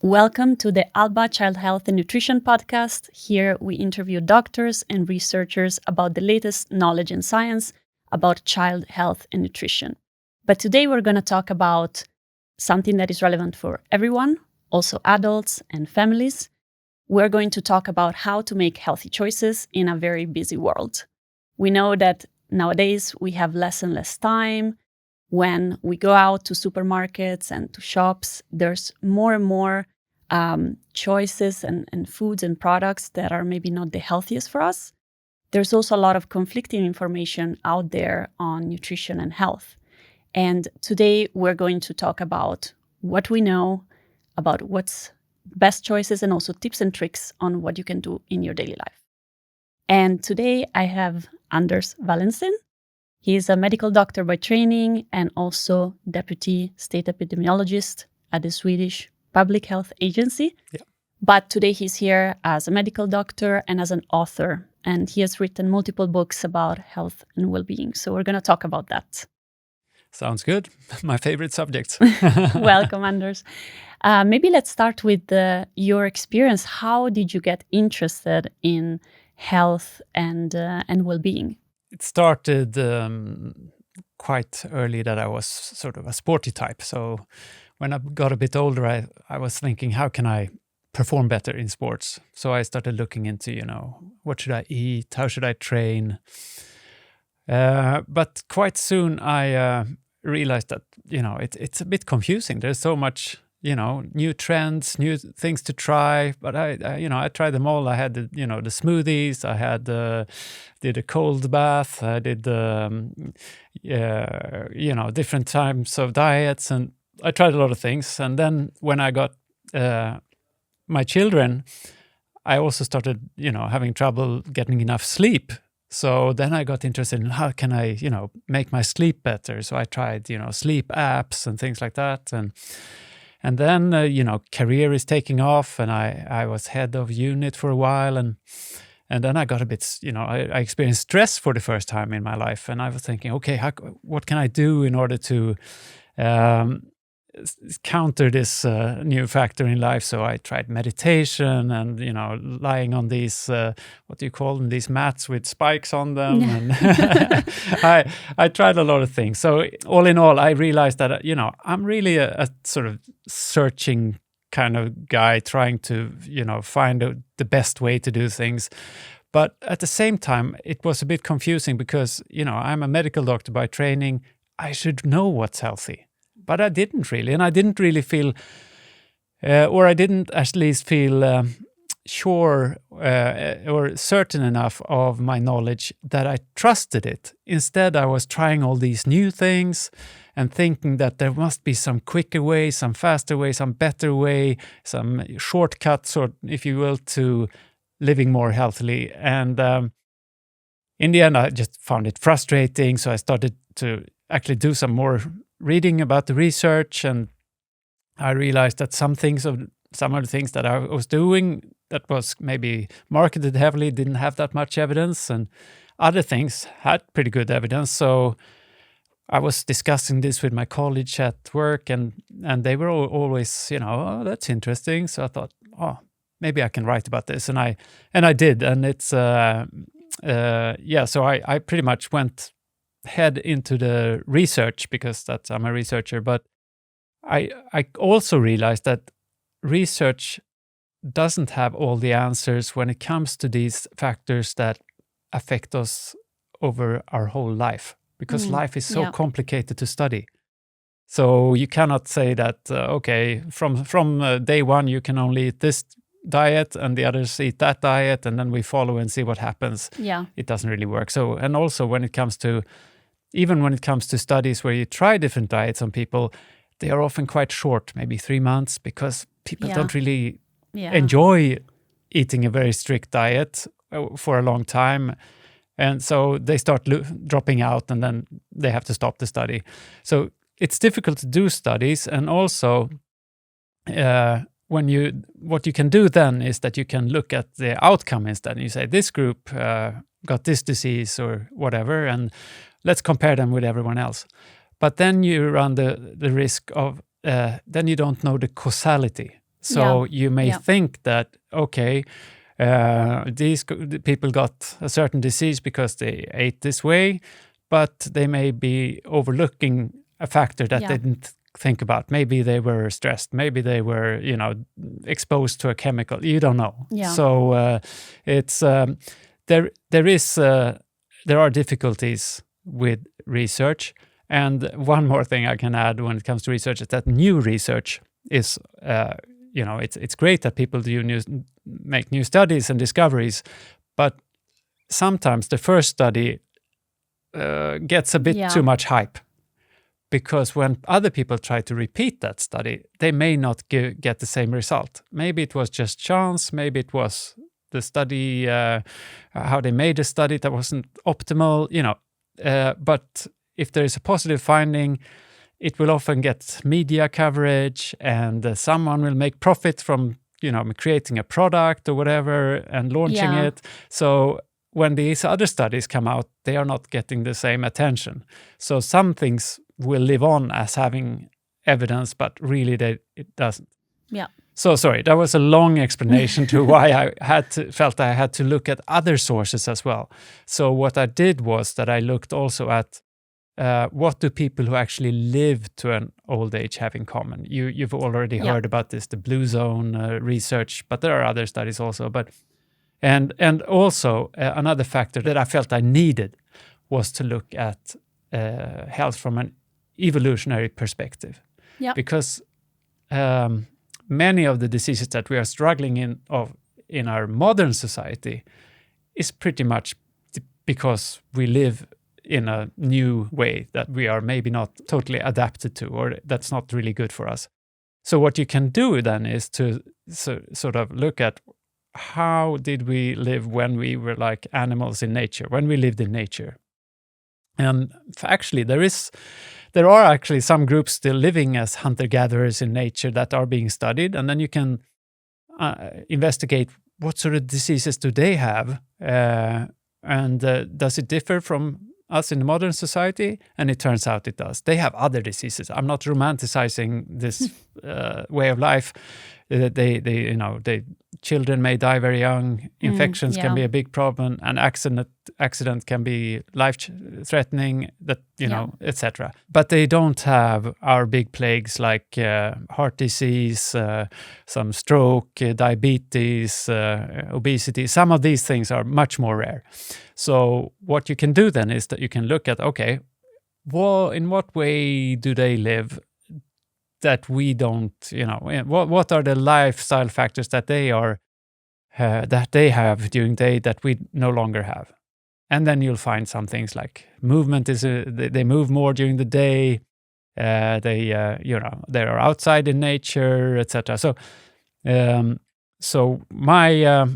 Welcome to the ALBA Child Health and Nutrition podcast. Here we interview doctors and researchers about the latest knowledge and science about child health and nutrition. But today we're going to talk about something that is relevant for everyone, also adults and families. We're going to talk about how to make healthy choices in a very busy world. We know that nowadays we have less and less time. When we go out to supermarkets and to shops, there's more and more choices and foods and products that are maybe not the healthiest for us. There's also a lot of conflicting information out there on nutrition and health. And today we're going to talk about what we know about what's best choices and also tips and tricks on what you can do in your daily life. And today I have Anders Wallensten. He is a medical doctor by training and also deputy state epidemiologist at the Swedish Public Health Agency. Yeah. But today he's here as a medical doctor and as an author. And he has written multiple books about health and well-being. So we're going to talk about that. Sounds good. My favorite subject. Welcome, Anders. Maybe let's start with your experience. How did you get interested in health and well-being? It started quite early that I was sort of a sporty type. So when I got a bit older, I was thinking, how can I perform better in sports? So I started looking into, what should I eat? How should I train? But quite soon I realized that, it's a bit confusing. There's so much, new trends, new things to try. But I tried them all. I had the smoothies. I had did a cold bath. I did different types of diets, and I tried a lot of things. And then when I got my children, I also started, having trouble getting enough sleep. So then I got interested in how can I, make my sleep better. So I tried, sleep apps and things like that. And then, career is taking off, and I was head of unit for a while. And then I got a bit, I experienced stress for the first time in my life. And I was thinking, okay, what can I do in order to counter this new factor in life? So I tried meditation and, lying on these, what do you call them, these mats with spikes on them. Yeah. And I tried a lot of things. So all in all, I realized that, I'm really a sort of searching kind of guy trying to, find the best way to do things. But at the same time, it was a bit confusing because, I'm a medical doctor by training. I should know what's healthy. But I didn't really, and I didn't really feel, or I didn't at least feel sure or certain enough of my knowledge that I trusted it. Instead, I was trying all these new things and thinking that there must be some quicker way, some faster way, some better way, some shortcuts, or if you will, to living more healthily. And in the end, I just found it frustrating. So I started to actually do some more reading about the research, and I realized that some of the things that I was doing that was maybe marketed heavily didn't have that much evidence, and other things had pretty good evidence. So I was discussing this with my colleagues at work, and they were always, oh, that's interesting. So I thought, oh, maybe I can write about this, and I did, and it's So I pretty much went head into the research because I'm a researcher. But I also realized that research doesn't have all the answers when it comes to these factors that affect us over our whole life, because life is so complicated to study. So you cannot say that, from day one, you can only eat this diet and the others eat that diet, and then we follow and see what happens. Yeah. It doesn't really work. So, and also when it comes to studies where you try different diets on people, they are often quite short, maybe 3 months, because people don't really enjoy eating a very strict diet for a long time. And so they start dropping out, and then they have to stop the study. So it's difficult to do studies. And also, what you can do then is that you can look at the outcome instead. You say, this group got this disease or whatever, and let's compare them with everyone else. But then you run the risk of, then you don't know the causality. So you may Yeah. think that, okay, the people got a certain disease because they ate this way, but they may be overlooking a factor that they didn't think about. Maybe they were stressed. Maybe they were, exposed to a chemical. You don't know. Yeah. So it's there are difficulties with research. And one more thing I can add when it comes to research is that new research is, it's great that people make new studies and discoveries, but sometimes the first study gets a bit too much hype, because when other people try to repeat that study, they may not get the same result. Maybe it was just chance, maybe it was the study, how they made the study that wasn't optimal, but if there is a positive finding, it will often get media coverage, and someone will make profit from, creating a product or whatever and launching it. So when these other studies come out, they are not getting the same attention. So some things will live on as having evidence, but really it doesn't. Yeah. So sorry, that was a long explanation to why I felt I had to look at other sources as well. So what I did was that I looked also at what do people who actually live to an old age have in common? You've already heard about this, the blue zone research, but there are other studies also. And also another factor that I felt I needed was to look at health from an evolutionary perspective. Yeah. Because many of the diseases that we are struggling in our modern society is pretty much because we live in a new way that we are maybe not totally adapted to, or that's not really good for us. So what you can do then is to sort of look at how did we live when we were like animals in nature, when we lived in nature. And actually there are actually some groups still living as hunter-gatherers in nature that are being studied, and then you can investigate what sort of diseases do they have, and does it differ from us in the modern society? And it turns out it does. They have other diseases. I'm not romanticizing this way of life. Children may die very young. Infections can be a big problem, and accident can be life-threatening. Etc. But they don't have our big plagues like heart disease, some stroke, diabetes, obesity. Some of these things are much more rare. So what you can do then is that you can look at, okay, well, in what way do they live that we don't, what are the lifestyle factors that they have during the day that we no longer have? And then you'll find some things like movement they move more during the day, they are outside in nature, etc. So my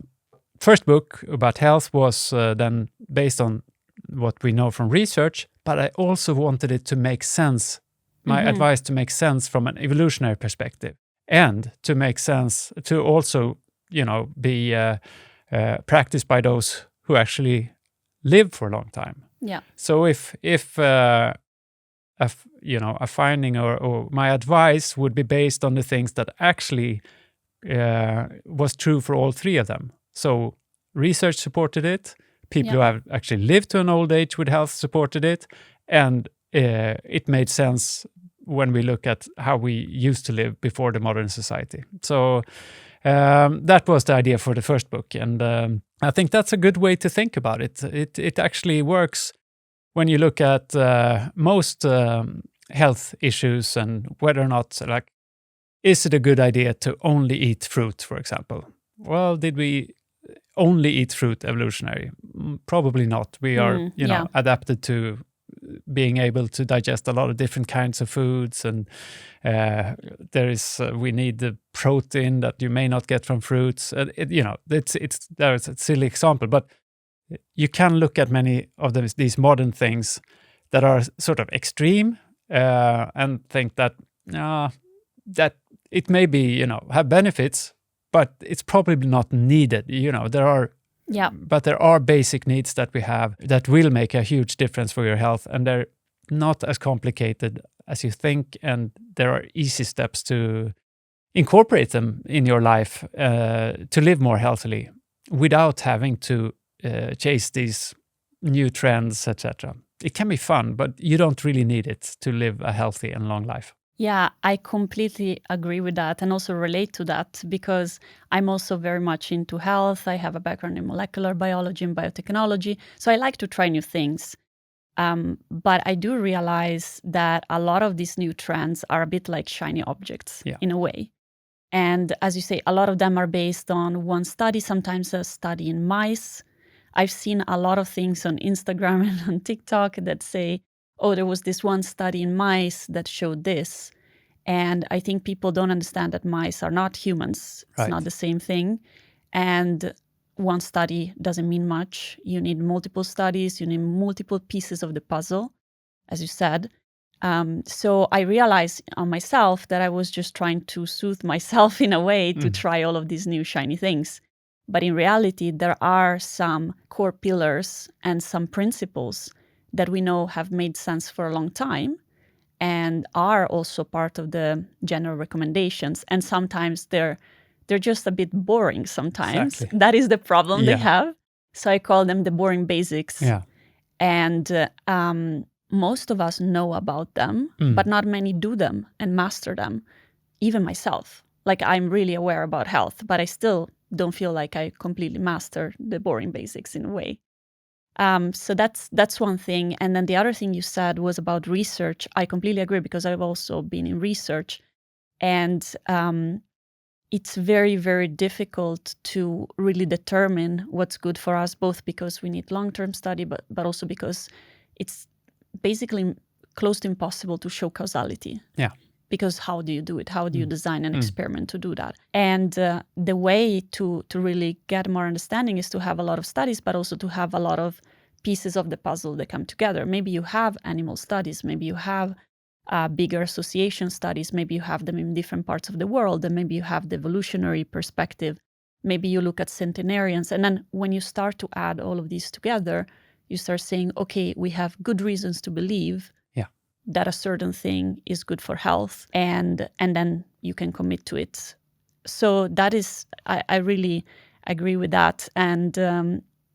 first book about health was then based on what we know from research, but I also wanted it to make sense, my advice to make sense from an evolutionary perspective, and to make sense to also, be practiced by those who actually live for a long time. Yeah. So if a finding or my advice would be based on the things that actually was true for all three of them. So research supported it, people who have actually lived to an old age with health supported it, and it made sense when we look at how we used to live before the modern society. So that was the idea for the first book, and I think that's a good way to think about it. It actually works when you look at most health issues and whether or not, like, is it a good idea to only eat fruit, for example? Well, did we only eat fruit evolutionary? Probably not. We are, adapted to being able to digest a lot of different kinds of foods, and we need the protein that you may not get from fruits. There's a silly example, but you can look at many of these modern things that are sort of extreme and think that it may be, have benefits, but it's probably not needed. There are basic needs that we have that will make a huge difference for your health, and they're not as complicated as you think, and there are easy steps to incorporate them in your life to live more healthily without having to chase these new trends, etc. It can be fun, but you don't really need it to live a healthy and long life. Yeah, I completely agree with that and also relate to that because I'm also very much into health. I have a background in molecular biology and biotechnology, so I like to try new things. But I do realize that a lot of these new trends are a bit like shiny objects in a way. And as you say, a lot of them are based on one study, sometimes a study in mice. I've seen a lot of things on Instagram and on TikTok that say, oh, there was this one study in mice that showed this. And I think people don't understand that mice are not humans. It's not the same thing. And one study doesn't mean much. You need multiple studies. You need multiple pieces of the puzzle, as you said. So I realized on myself that I was just trying to soothe myself in a way to try all of these new shiny things. But in reality, there are some core pillars and some principles that we know have made sense for a long time and are also part of the general recommendations. And sometimes they're just a bit boring sometimes. Exactly. That is the problem they have. So I call them the boring basics. Yeah. And most of us know about them, but not many do them and master them, even myself. Like I'm really aware about health, but I still don't feel like I completely master the boring basics in a way. So that's one thing. And then the other thing you said was about research. I completely agree because I've also been in research. And it's very, very difficult to really determine what's good for us, both because we need long-term study, but also because it's basically close to impossible to show causality. Yeah. Because how do you do it? How do you design an experiment to do that? And the way to really get more understanding is to have a lot of studies, but also to have a lot of pieces of the puzzle that come together. Maybe you have animal studies, maybe you have bigger association studies, maybe you have them in different parts of the world, and maybe you have the evolutionary perspective. Maybe you look at centenarians. And then when you start to add all of these together, you start saying, okay, we have good reasons to believe that a certain thing is good for health, and then you can commit to it. So that is, I really agree with that. And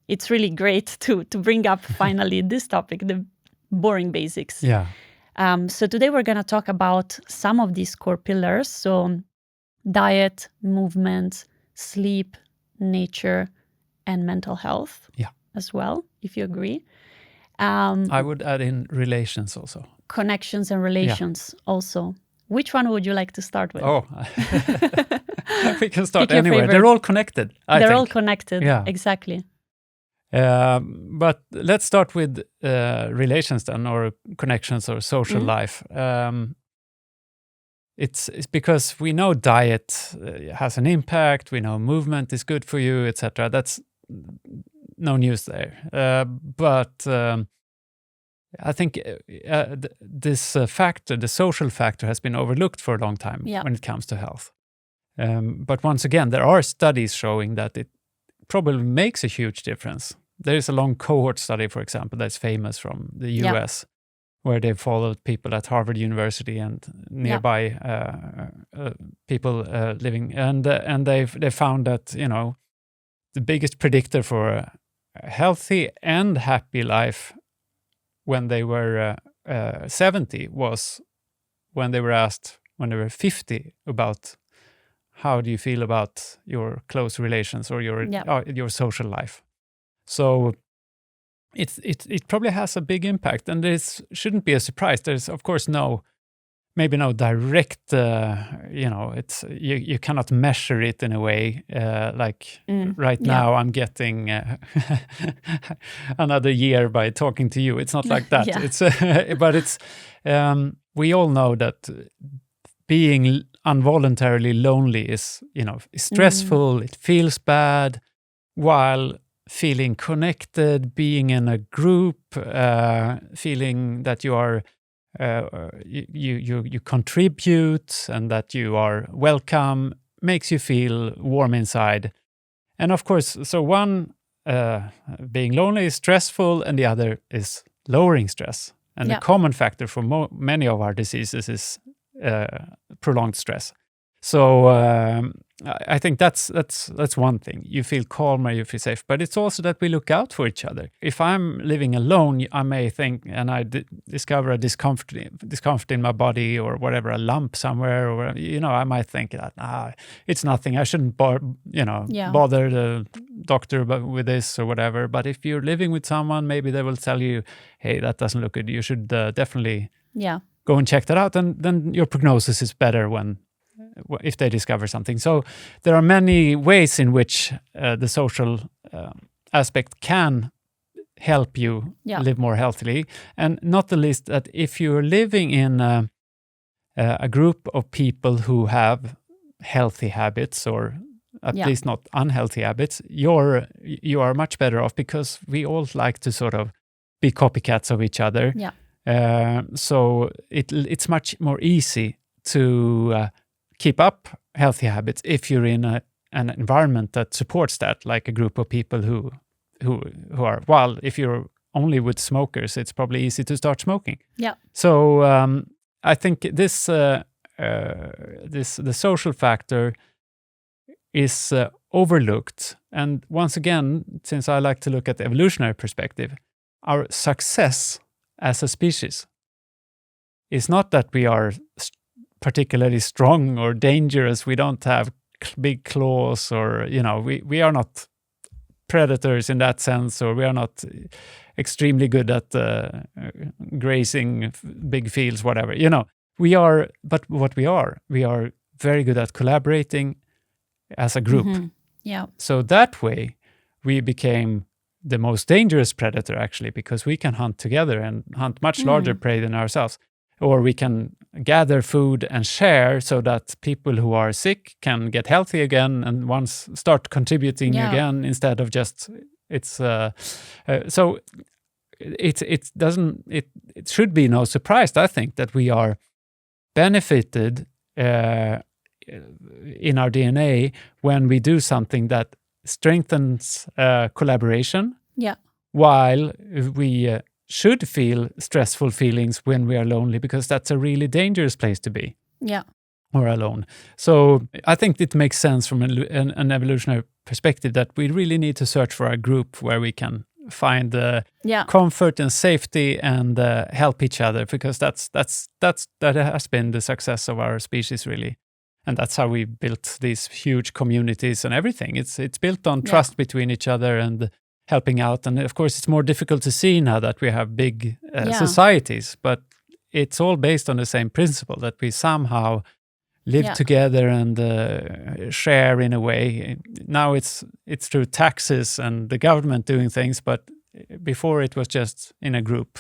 it's really great to bring up finally this topic, the boring basics. Yeah. So today we're going to talk about some of these core pillars. So diet, movement, sleep, nature, and mental health as well, if you agree. I would add in relations also. Connections and relations also. Which one would you like to start with? Oh, we can start anywhere. They're all connected, I think. They're all connected, exactly. But let's start with relations then, or connections or social life. It's because we know diet has an impact, we know movement is good for you, etc. That's no news there. But I think this factor, the social factor, has been overlooked for a long time when it comes to health. But once again, there are studies showing that it probably makes a huge difference. There is a long cohort study, for example, that's famous from the US, where they followed people at Harvard University and nearby people living, and they found that the biggest predictor for a healthy and happy life when they were 70 was when they were asked when they were 50 about how do you feel about your close relations or your social life. So it probably has a big impact, and this shouldn't be a surprise. There's of course no direct, it's you cannot measure it in a way now I'm getting another year by talking to you. It's not like that. It's but it's we all know that being involuntarily lonely is stressful. It feels bad, while feeling connected, being in a group, feeling that you are you contribute and that you are welcome, makes you feel warm inside. And of course, so one being lonely is stressful, and the other is lowering stress. And the common factor for many of our diseases is prolonged stress. So I think that's one thing. You feel calmer, you feel safe, but it's also that we look out for each other. If I'm living alone, I may think, and I discover a discomfort in my body or whatever, a lump somewhere, or I might think that it's nothing. I shouldn't bother the doctor with this or whatever. But if you're living with someone, maybe they will tell you, hey, that doesn't look good. You should definitely go and check that out, and then your prognosis is better if they discover something. So there are many ways in which the social aspect can help you live more healthily, and not the least that if you're living in a group of people who have healthy habits, or at least not unhealthy habits, you are much better off, because we all like to sort of be copycats of each other. So it's much more easy to keep up healthy habits if you're in an environment that supports that, like a group of people who are, well, if you're only with smokers, it's probably easy to start smoking. So I think the social factor is overlooked. And once again, since I like to look at the evolutionary perspective, our success as a species is not that we are particularly strong or dangerous. We don't have big claws, or we are not predators in that sense, or we are not extremely good at grazing big fields, whatever. We are, but what we are very good at collaborating as a group. So that way we became the most dangerous predator, actually, because we can hunt together and hunt much larger prey than ourselves. Or we can gather food and share, so that people who are sick can get healthy again and once start contributing again, instead of just so it should be no surprise, I think, that we are benefited in our DNA when we do something that strengthens collaboration, while we should feel stressful feelings when we are lonely, because that's a really dangerous place to be. Or alone. So I think it makes sense from an evolutionary perspective that we really need to search for a group where we can find comfort and safety and help each other, because that has been the success of our species, really. And that's how we built these huge communities and everything. It's built on trust between each other and helping out. And of course, it's more difficult to see now that we have big societies, but it's all based on the same principle, that we somehow live together and share in a way. Now it's through taxes and the government doing things, but before it was just in a group.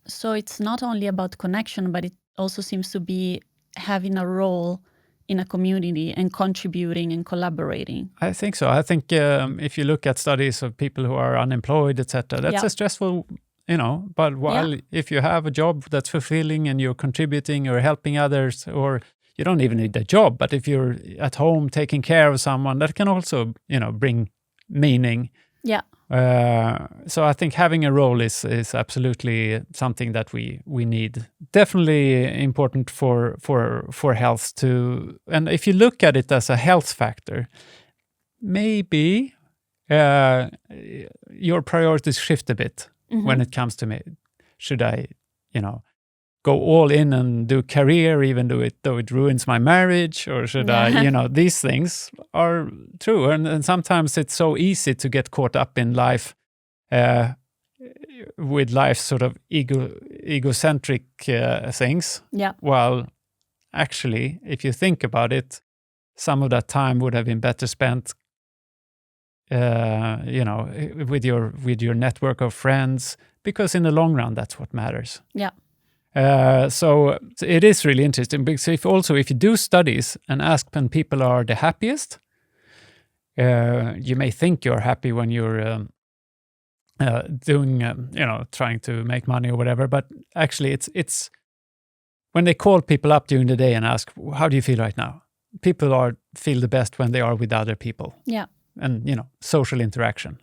So it's not only about connection, but it also seems to be having a role in a community and contributing and collaborating. I think so. I think if you look at studies of people who are unemployed, etc., that's a stressful, but if you have a job that's fulfilling and you're contributing or helping others, or you don't even need a job, but if you're at home taking care of someone, that can also, bring meaning. So I think having a role is absolutely something that we need. Definitely important for health too. And if you look at it as a health factor, maybe your priorities shift a bit when it comes to me. Should I, go all in and do career, even though it ruins my marriage, or should I, these things are true. And sometimes it's so easy to get caught up in life, with life's sort of egocentric things. Well, actually, if you think about it, some of that time would have been better spent, with your network of friends, because in the long run, that's what matters. So it is really interesting, because if you do studies and ask when people are the happiest, you may think you're happy when you're doing, trying to make money or whatever, but actually it's when they call people up during the day and ask, how do you feel right now? People feel the best when they are with other people. And, social interaction.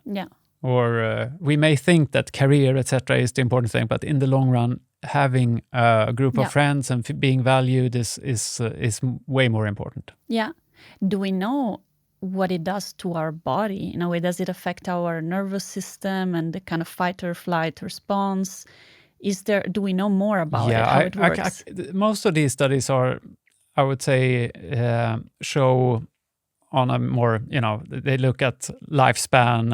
Or we may think that career, etc., is the important thing, but in the long run, having a group of friends and being valued is way more important. Yeah. Do we know what it does to our body? In a way, does it affect our nervous system and the kind of fight or flight response? Do we know more about it, how it works? Most of these studies are, I would say, show on a more, they look at lifespan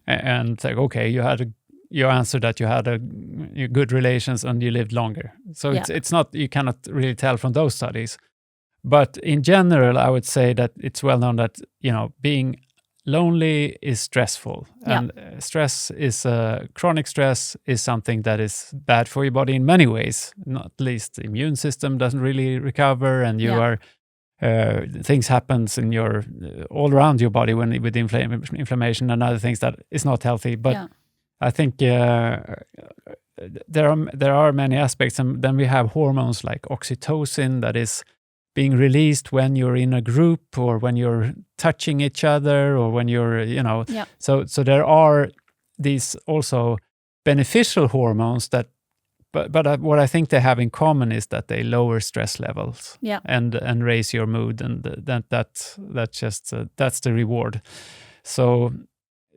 and say, okay, you answered that you had a good relations and you lived longer. So it's not, you cannot really tell from those studies. But in general, I would say that it's well known that, being lonely is stressful. And stress is, chronic stress is something that is bad for your body in many ways. Not least the immune system doesn't really recover, and you are, things happens in your, all around your body with inflammation and other things that is not healthy. But I think there are many aspects, and then we have hormones like oxytocin that is being released when you're in a group or when you're touching each other or when you're, so there are these also beneficial hormones that, but what I think they have in common is that they lower stress levels and raise your mood, and that's just that's the reward. So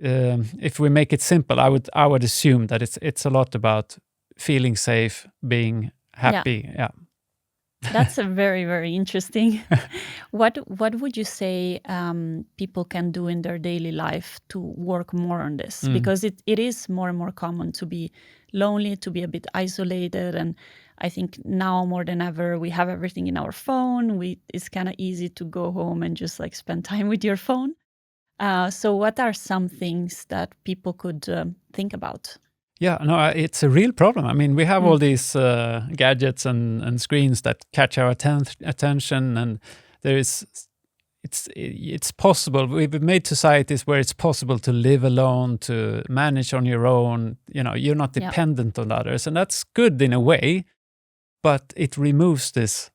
if we make it simple, I would assume that it's a lot about feeling safe, being happy. Yeah. That's a very, very interesting. What would you say people can do in their daily life to work more on this? Because it is more and more common to be lonely, to be a bit isolated. And I think now more than ever, we have everything in our phone. It's kind of easy to go home and just like spend time with your phone. So what are some things that people could think about? Yeah, no, it's a real problem. I mean, we have all these gadgets and screens that catch our attention, and it's possible. We've made societies where it's possible to live alone, to manage on your own. You're not dependent on others, and that's good in a way, but it removes this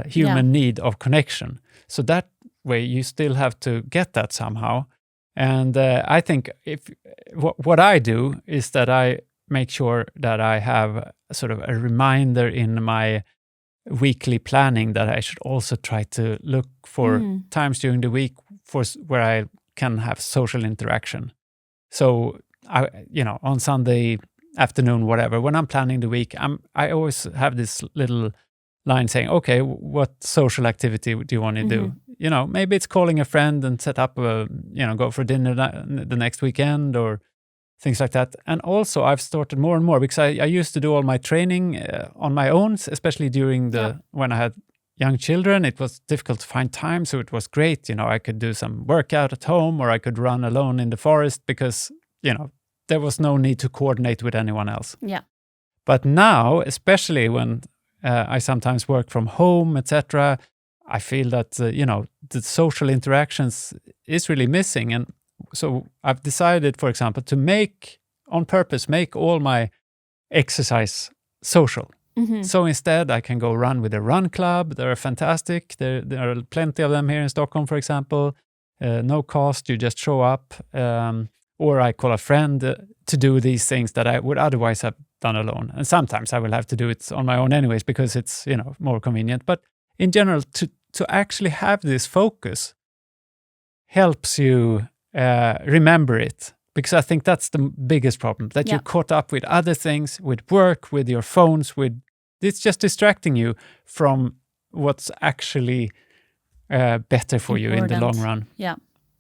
human need of connection. So that way, you still have to get that somehow. And I think what I do is that I make sure that I have sort of a reminder in my weekly planning that I should also try to look for times during the week where I can have social interaction. So on Sunday afternoon, whatever, when I'm planning the week, I always have this little line saying, okay, what social activity do you want to do? Maybe it's calling a friend and set up go for dinner the next weekend or things like that. And also I've started more and more, because I used to do all my training on my own, especially during when I had young children. It was difficult to find time, so it was great. I could do some workout at home, or I could run alone in the forest, because, there was no need to coordinate with anyone else. Yeah. But now, especially when I sometimes work from home, etc., I feel that, the social interactions is really missing. And so I've decided, for example, to make all my exercise social. So instead, I can go run with a run club. They're fantastic. There are plenty of them here in Stockholm, for example. No cost, you just show up. Or I call a friend to do these things that I would otherwise have done alone. And sometimes I will have to do it on my own anyways, because it's, more convenient. But in general, to actually have this focus helps you remember it, because I think that's the biggest problem, that you're caught up with other things, with work, with your phones, it's just distracting you from what's actually better for you in the long run. Yeah.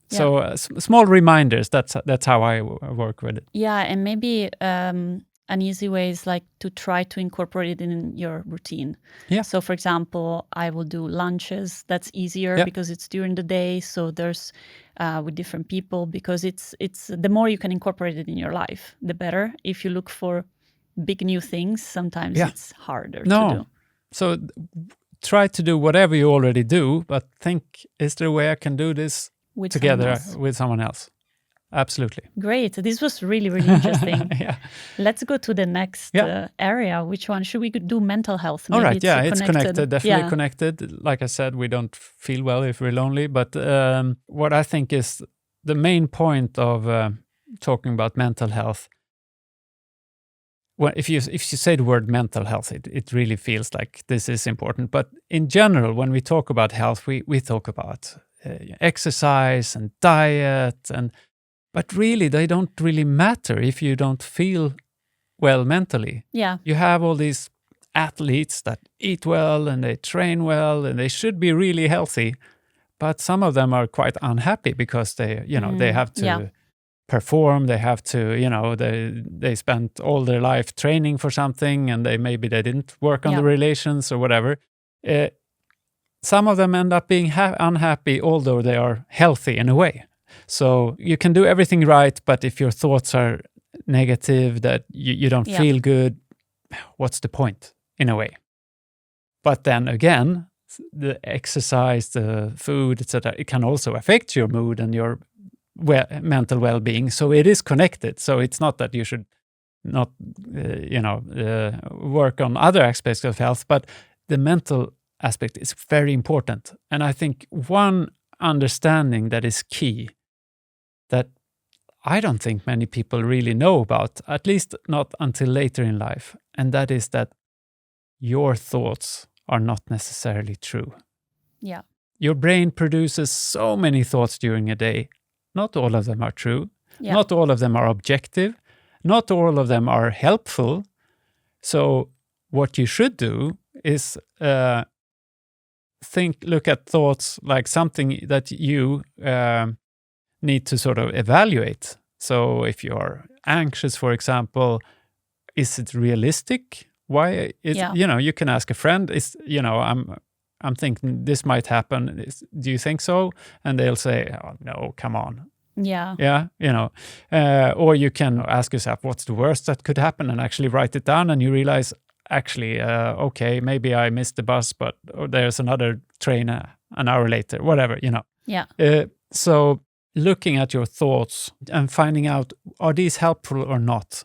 So small reminders, that's how I work with it. Yeah, and maybe an easy way is like to try to incorporate it in your routine. Yeah. So for example, I will do lunches. That's easier because it's during the day. So there's with different people, because it's the more you can incorporate it in your life, the better. If you look for big new things, sometimes it's harder to do. So try to do whatever you already do, but think, is there a way I can do this together with someone else? Absolutely. Great. This was really, really interesting. Let's go to the next area. Which one? Should we do mental health? Maybe. All right. It's connected. Definitely connected. Like I said, we don't feel well if we're lonely. But what I think is the main point of talking about mental health, if you say the word mental health, it really feels like this is important. But in general, when we talk about health, we talk about exercise and diet, but really they don't really matter if you don't feel well mentally. Yeah. You have all these athletes that eat well and they train well and they should be really healthy, but some of them are quite unhappy because they have to perform, they have to, they spent all their life training for something and maybe they didn't work on the relations or whatever. Some of them end up being unhappy although they are healthy in a way. So you can do everything right, but if your thoughts are negative, that you don't feel good, what's the point in a way? But then again, the exercise, the food, etc., it can also affect your mood and your mental well-being. So it is connected. So it's not that you should not, work on other aspects of health, but the mental aspect is very important. And I think one understanding that is key that I don't think many people really know about, at least not until later in life, and that is that your thoughts are not necessarily true. Yeah. Your brain produces so many thoughts during a day. Not all of them are true. Yeah. Not all of them are objective. Not all of them are helpful. So what you should do is look at thoughts like something that you need to sort of evaluate. So if you're anxious, for example, is it realistic? Why is you can ask a friend, I'm thinking this might happen. Do you think so? And they'll say, oh, no, come on. Yeah. Yeah, or you can ask yourself, what's the worst that could happen? And actually write it down and you realize, actually, okay, maybe I missed the bus, but there's another train an hour later, whatever, Yeah. So looking at your thoughts and finding out, are these helpful or not?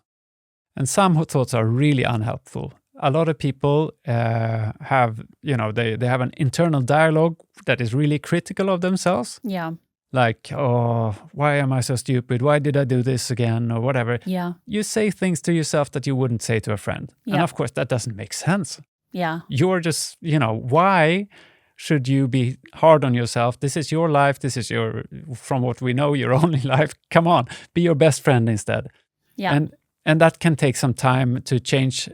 And some thoughts are really unhelpful. A lot of people have, they have an internal dialogue that is really critical of themselves. Yeah. Like, oh, why am I so stupid? Why did I do this again? Or whatever. Yeah. You say things to yourself that you wouldn't say to a friend. Yeah. And of course, that doesn't make sense. Yeah. You're just, why should you be hard on yourself? This is your life. This is from what we know, your only life. Come on, be your best friend instead. Yeah. And that can take some time to change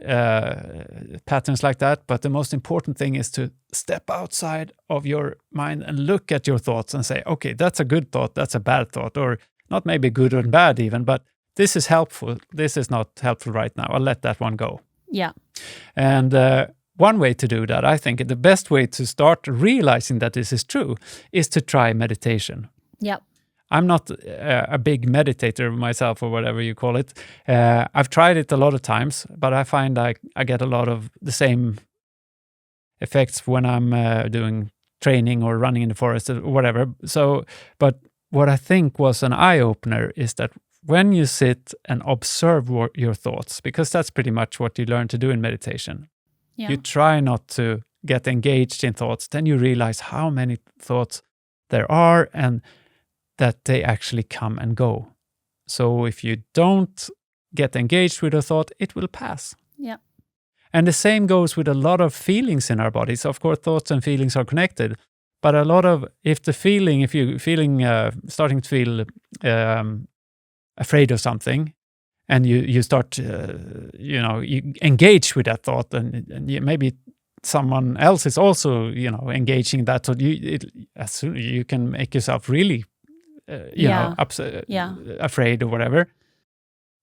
patterns like that. But the most important thing is to step outside of your mind and look at your thoughts and say, okay, that's a good thought, that's a bad thought, or not maybe good or bad even, but this is helpful. This is not helpful right now. I'll let that one go. Yeah. And one way to do that, I think the best way to start realizing that this is true is to try meditation. Yeah. I'm not a big meditator myself, or whatever you call it. I've tried it a lot of times, but I find I get a lot of the same effects when I'm doing training or running in the forest or whatever. So, but what I think was an eye-opener is that when you sit and observe your thoughts, because that's pretty much what you learn to do in meditation, you try not to get engaged in thoughts, then you realize how many thoughts there are and that they actually come and go. So if you don't get engaged with a thought, it will pass. Yeah. And the same goes with a lot of feelings in our bodies. Of course, thoughts and feelings are connected. But a lot of, if you're starting to feel afraid of something, and you start, you engage with that thought, and maybe someone else is also, engaging in that thought, you can make yourself really afraid or whatever.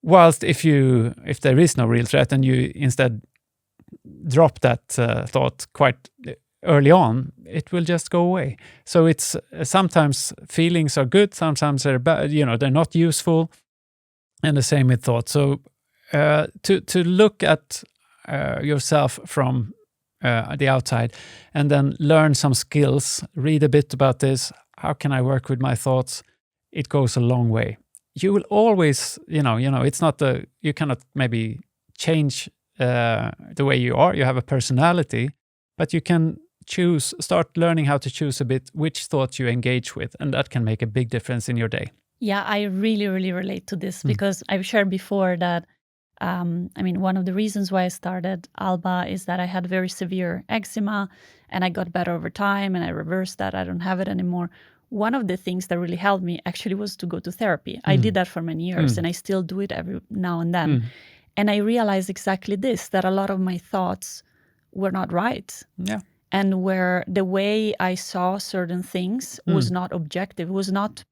Whilst if there is no real threat and you instead drop that thought quite early on, it will just go away. So it's sometimes feelings are good, sometimes they're bad, they're not useful, and the same with thoughts. So to look at yourself from the outside and then learn some skills, read a bit about this, how can I work with my thoughts? It goes a long way. You will always, it's not you cannot maybe change the way you are. You have a personality, but you can start learning how to choose a bit which thoughts you engage with, and that can make a big difference in your day. Yeah, I really, really relate to this because I've shared before that I mean, one of the reasons why I started Alba is that I had very severe eczema and I got better over time and I reversed that. I don't have it anymore. One of the things that really helped me actually was to go to therapy. I did that for many years and I still do it every now and then. And I realized exactly this, that a lot of my thoughts were not right. Yeah. And where the way I saw certain things was not objective, it was not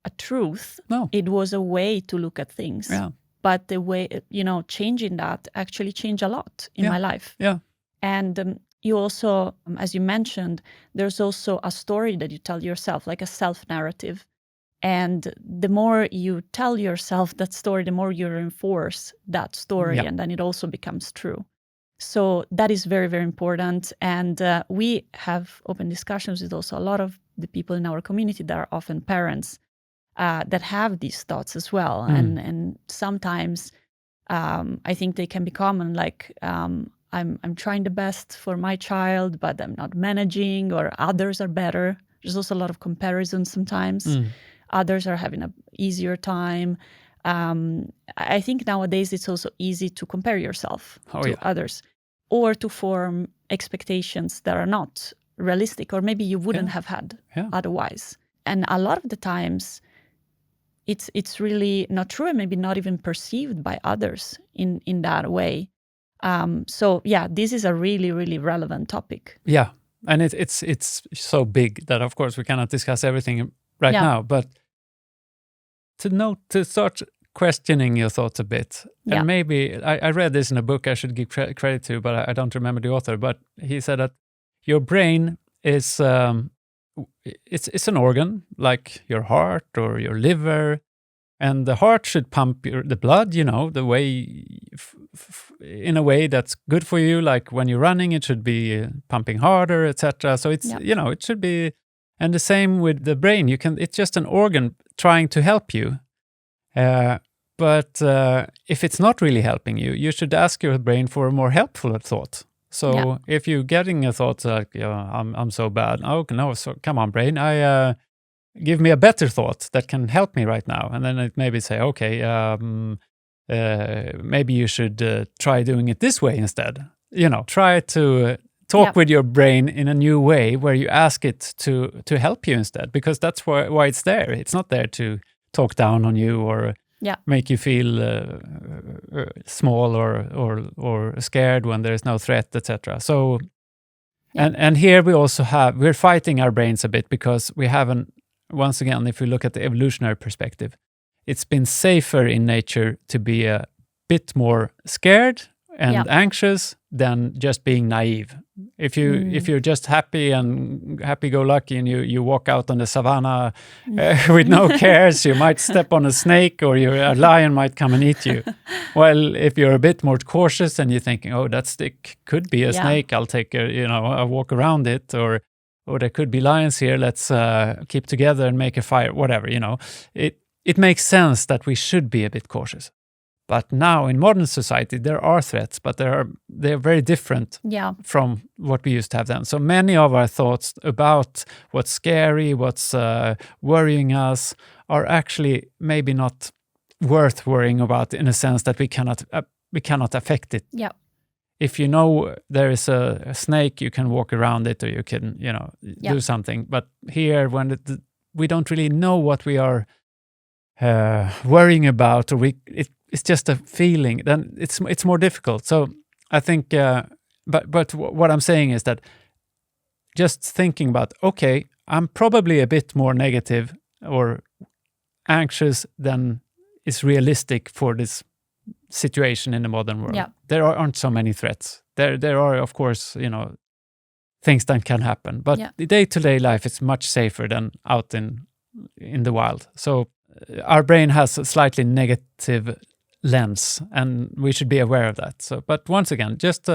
a truth. No. It was a way to look at things. Yeah. But the way, changing that actually changed a lot in my life. Yeah. And you also, as you mentioned, there's also a story that you tell yourself, like a self-narrative. And the more you tell yourself that story, the more you reinforce that story, and then it also becomes true. So that is very, very important. And we have open discussions with also a lot of the people in our community that are often parents that have these thoughts as well. And sometimes I think they can be common, like I'm trying the best for my child, but I'm not managing, or others are better. There's also a lot of comparison sometimes. Others are having an easier time. I think nowadays it's also easy to compare yourself to others, or to form expectations that are not realistic, or maybe you wouldn't have had otherwise. And a lot of the times it's really not true, and maybe not even perceived by others in that way. So this is a really, really relevant topic. Yeah, and it's so big that of course we cannot discuss everything right now, but to start questioning your thoughts a bit. And maybe, I read this in a book I should give credit to, but I don't remember the author, but he said that your brain is, it's an organ, like your heart or your liver, and the heart should pump the blood, the way, in a way that's good for you, like when you're running, it should be pumping harder, etc. So it's, it should be, and the same with the brain, it's just an organ trying to help you. But if it's not really helping you, you should ask your brain for a more helpful thought. So if you're getting a thought like, I'm so bad. Oh, no, so come on, brain. Give me a better thought that can help me right now. And then it maybe say, okay, maybe you should try doing it this way instead. Try to talk with your brain in a new way where you ask it to help you instead, because that's why it's there. It's not there to talk down on you or make you feel small or scared when there is no threat, etc. So, and here we also we're fighting our brains a bit, because we haven't, once again, if we look at the evolutionary perspective, it's been safer in nature to be a bit more scared and anxious than just being naive. If you're just happy and happy-go-lucky and you walk out on the savannah with no cares, you might step on a snake, or a lion might come and eat you. Well, if you're a bit more cautious and you're thinking, oh, that stick could be a snake, I'll take a walk around it, or there could be lions here, let's keep together and make a fire, whatever, It makes sense that we should be a bit cautious. But now in modern society, there are threats, but they're very different from what we used to have then. So many of our thoughts about what's scary, what's worrying us, are actually maybe not worth worrying about, in a sense that we cannot affect it. Yeah. If you know there is a snake, you can walk around it, or you can do something. But here, when we don't really know what we are worrying about, or it's just a feeling, then it's more difficult. So I think, but what I'm saying is that just thinking about, okay, I'm probably a bit more negative or anxious than is realistic for this situation in the modern world. Yeah. There aren't so many threats. There are, of course, things that can happen, but the day-to-day life is much safer than out in the wild. So our brain has a slightly negative lens, and we should be aware of that. So, but once again, just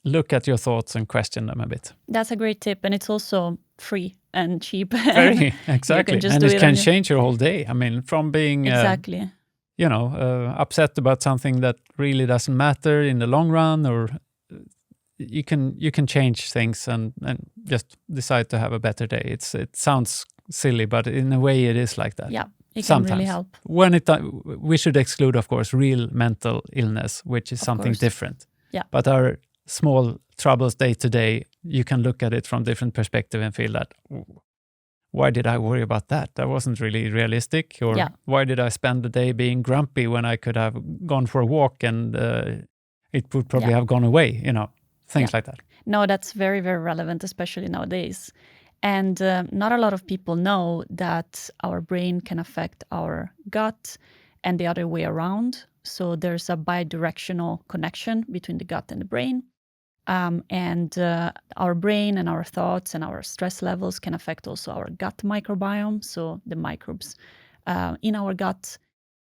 look at your thoughts and question them a bit. That's a great tip, and it's also free and cheap. Very, exactly. And it can change your whole day. I mean, from being exactly, upset about something that really doesn't matter in the long run, or you can change things and just decide to have a better day. It sounds silly, but in a way it is like that. Yeah, It can really sometimes. help. When we should exclude, of course, real mental illness, which is something different. Yeah. But our small troubles day to day, you can look at it from different perspective and feel that, why did I worry about that? That wasn't really realistic. Or why did I spend the day being grumpy when I could have gone for a walk and it would probably have gone away, things like that. No, that's very, very relevant, especially nowadays. And not a lot of people know that our brain can affect our gut and the other way around. So there's a bidirectional connection between the gut and the brain. And our brain and our thoughts and our stress levels can affect also our gut microbiome, so the microbes in our gut.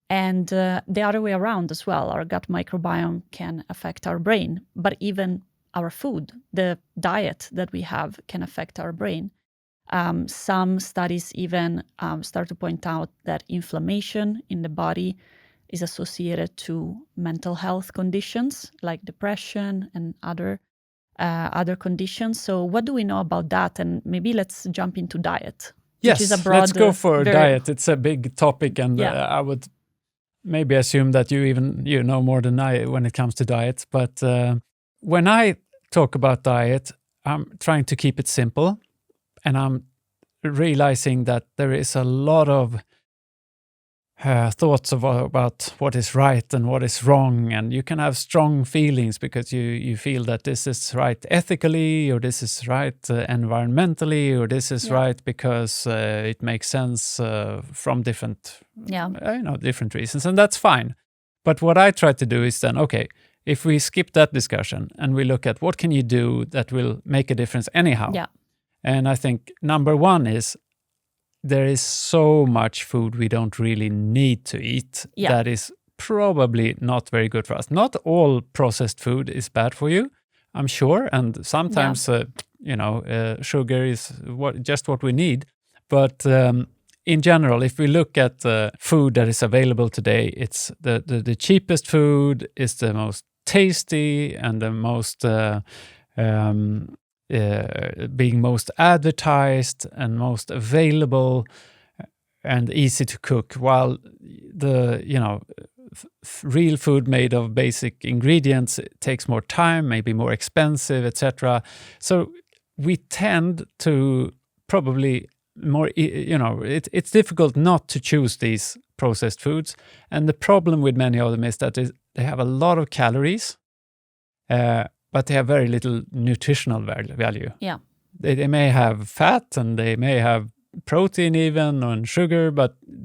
And the other way around as well, our gut microbiome can affect our brain, but even our food, the diet that we have, can affect our brain. Some studies even start to point out that inflammation in the body is associated to mental health conditions like depression and other conditions. So what do we know about that? And maybe let's jump into diet. Yes, which is a broad, let's go for diet. It's a big topic, and I would maybe assume that you know more than I when it comes to diet. But when I talk about diet, I'm trying to keep it simple, and I'm realizing that there is a lot of thoughts about what is right and what is wrong, and you can have strong feelings because you feel that this is right ethically, or this is right environmentally, or this is right because it makes sense from different different reasons, and that's fine. But what I try to do is then, okay, if we skip that discussion and we look at what can you do that will make a difference anyhow. And I think number one is there is so much food we don't really need to eat that is probably not very good for us. Not all processed food is bad for you, I'm sure. And sometimes, sugar is just what we need. But in general, if we look at food that is available today, it's the cheapest food, is the most tasty and the most being most advertised and most available and easy to cook, while the real food made of basic ingredients takes more time, maybe more expensive, etc. So we tend to probably more, it's difficult not to choose these processed foods. And the problem with many of them is that they have a lot of calories, but they have very little nutritional value. Yeah. They may have fat, and they may have protein even, and sugar,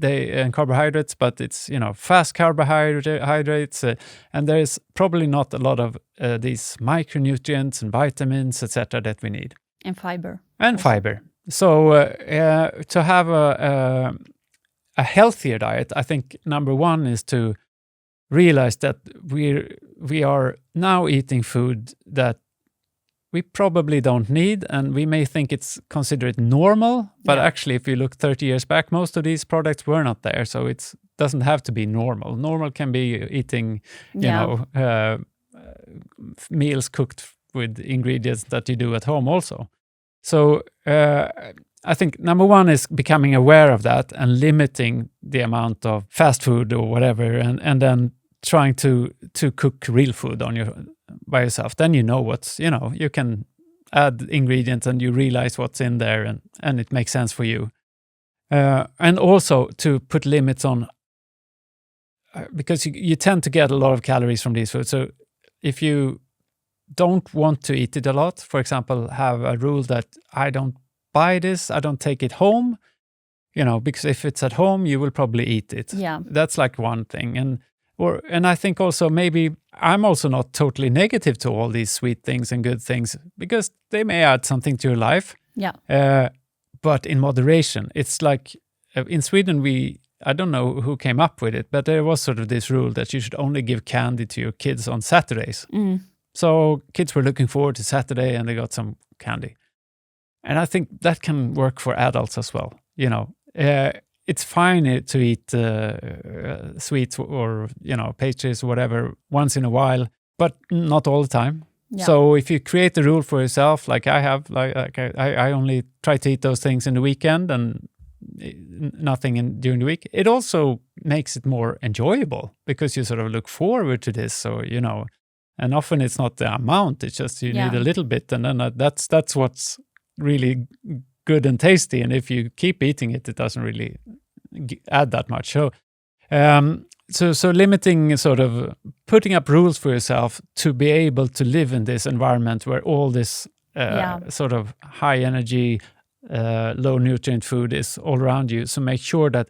and carbohydrates, but it's, fast carbohydrates, and there is probably not a lot of these micronutrients and vitamins, etc. that we need. And fiber. And fiber. So to have a healthier diet, I think number one is to realize that we are now eating food that we probably don't need, and we may think it's considered normal, but actually if you look 30 years back, most of these products were not there, so it doesn't have to be normal. Normal can be eating, meals cooked with ingredients that you do at home also. So I think number one is becoming aware of that and limiting the amount of fast food or whatever, and then trying to cook real food by yourself. Then you can add ingredients and you realize what's in there, and it makes sense for you. And also to put limits on, because you tend to get a lot of calories from these foods. So if you don't want to eat it a lot, for example, have a rule that I don't buy this, I don't take it home, because if it's at home, you will probably eat it. Yeah. That's like one thing. And I think also maybe I'm also not totally negative to all these sweet things and good things, because they may add something to your life. Yeah. But in moderation. It's like in Sweden, I don't know who came up with it, but there was sort of this rule that you should only give candy to your kids on Saturdays. So kids were looking forward to Saturday and they got some candy. And I think that can work for adults as well. It's fine to eat sweets or, pastries or whatever once in a while, but not all the time. Yeah. So if you create a rule for yourself, like I have, I only try to eat those things in the weekend, and nothing during the week. It also makes it more enjoyable because you sort of look forward to this. So, and often it's not the amount, it's just you need a little bit. And then that's what's really good and tasty. And if you keep eating it, it doesn't really add that much. So limiting, sort of putting up rules for yourself to be able to live in this environment where all this sort of high energy, low nutrient food is all around you. So make sure that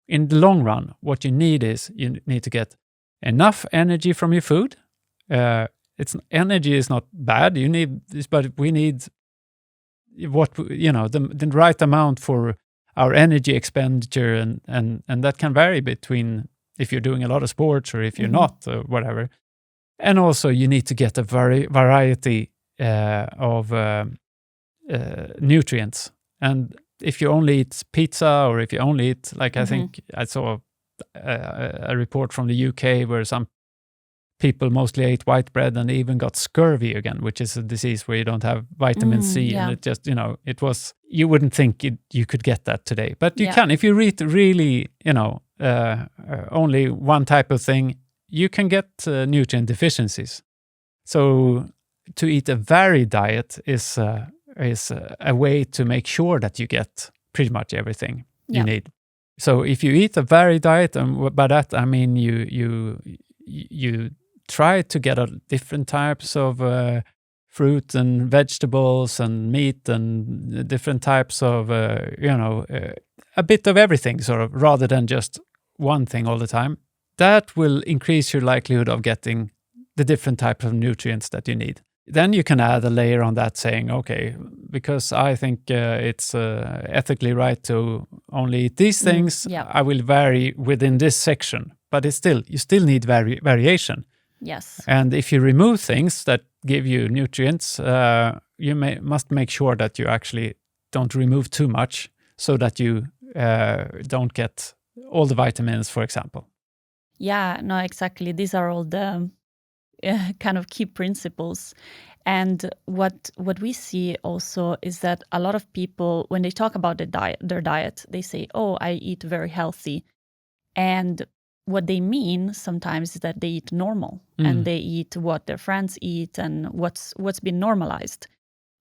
in the long run, what you need is you need to get enough energy from your food. Energy is not bad. You need this, but we need the right amount for our energy expenditure, and that can vary between if you're doing a lot of sports or if you're not, or whatever. And also you need to get a variety of nutrients. And if you only eat pizza, or if you only eat, like I think I saw a report from the UK where some people mostly ate white bread and they even got scurvy again, which is a disease where you don't have vitamin C. And it just, it was, you wouldn't think you could get that today. But you can, if you eat really, only one type of thing, you can get nutrient deficiencies. So to eat a varied diet is a way to make sure that you get pretty much everything you need. So if you eat a varied diet, and by that I mean you try to get different types of fruit and vegetables and meat and different types of a bit of everything, sort of, rather than just one thing all the time. That will increase your likelihood of getting the different types of nutrients that you need. Then you can add a layer on that saying, okay, because I think it's ethically right to only eat these things, I will vary within this section. But you still need variation. Yes. And if you remove things that give you nutrients, you must make sure that you actually don't remove too much, so that you don't get all the vitamins, for example. Yeah, no, exactly. These are all the kind of key principles. And what we see also is that a lot of people, when they talk about their diet, they say, oh, I eat very healthy. And what they mean sometimes is that they eat normal and they eat what their friends eat and what's been normalized.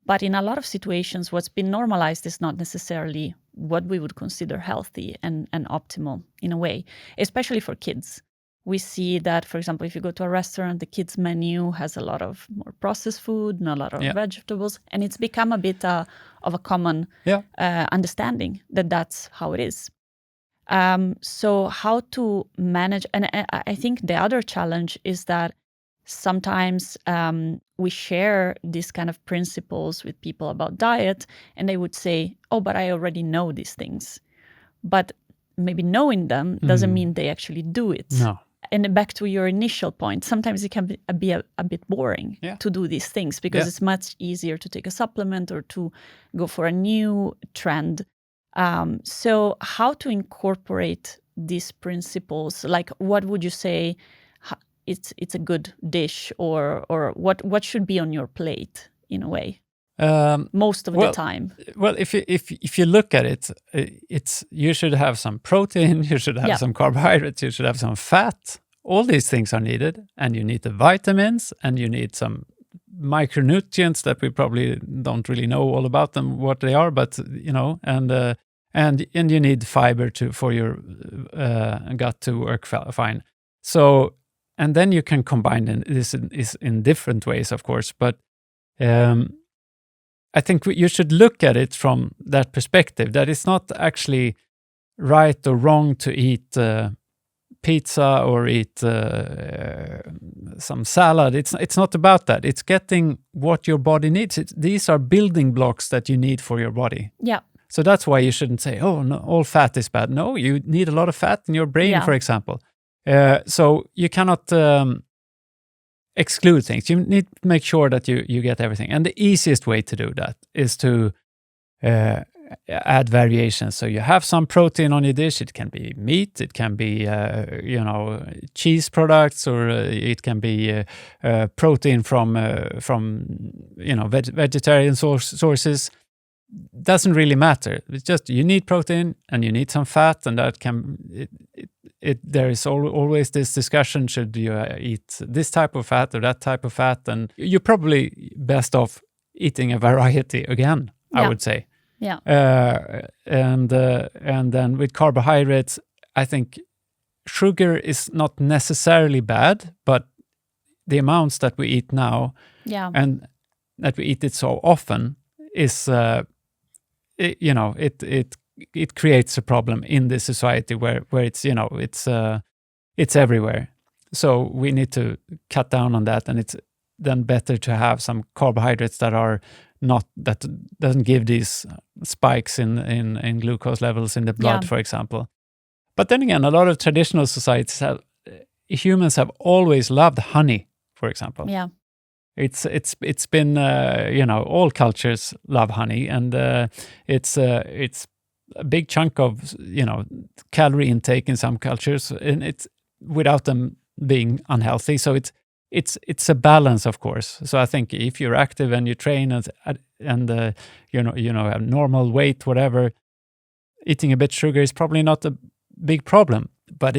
But in a lot of situations, what's been normalized is not necessarily what we would consider healthy and optimal in a way, especially for kids. We see that, for example, if you go to a restaurant, the kids' menu has a lot of more processed food, not a lot of vegetables, and it's become a bit of a common understanding that that's how it is. So how to manage, and I think the other challenge is that sometimes we share these kind of principles with people about diet, and they would say, oh, but I already know these things. But maybe knowing them doesn't mean they actually do it. No. And back to your initial point, sometimes it can be a bit boring to do these things because it's much easier to take a supplement or to go for a new trend. So how to incorporate these principles? Like, what would you say it's a good dish, or what should be on your plate in a way? Most of the time. Well, if you look at it, you should have some protein, you should have some carbohydrates, you should have some fat. All these things are needed, and you need the vitamins, and you need some micronutrients that we probably don't really know all about them, what they are, but and you need fiber for your gut to work fine. So, and then you can combine this in different ways, of course, but I think you should look at it from that perspective, that it's not actually right or wrong to eat pizza or eat some salad. It's not about that. It's getting what your body needs. These are building blocks that you need for your body. Yeah. So that's why you shouldn't say, oh, no, all fat is bad. No, you need a lot of fat in your brain, for example. So you cannot exclude things. You need to make sure that you get everything. And the easiest way to do that is to add variations. So you have some protein on your dish. It can be meat, it can be cheese products, or it can be protein from vegetarian sources. doesn't really matter. It's just you need protein and you need some fat, and that there is always this discussion: should you eat this type of fat or that type of fat? And you're probably best off eating a variety again, I would say. Yeah. And then with carbohydrates, I think sugar is not necessarily bad, but the amounts that we eat now, and that we eat it so often, is it creates a problem in this society where it's it's everywhere. So we need to cut down on that, and it's then better to have some carbohydrates that doesn't give these spikes in glucose levels in the blood, for example. But then again, a lot of traditional societies humans have always loved honey, for example. Yeah. It's been all cultures love honey, and it's a big chunk of calorie intake in some cultures, and it's without them being unhealthy. So it's a balance, of course. So I think if you're active and you train and have normal weight, whatever, eating a bit sugar is probably not a big problem. But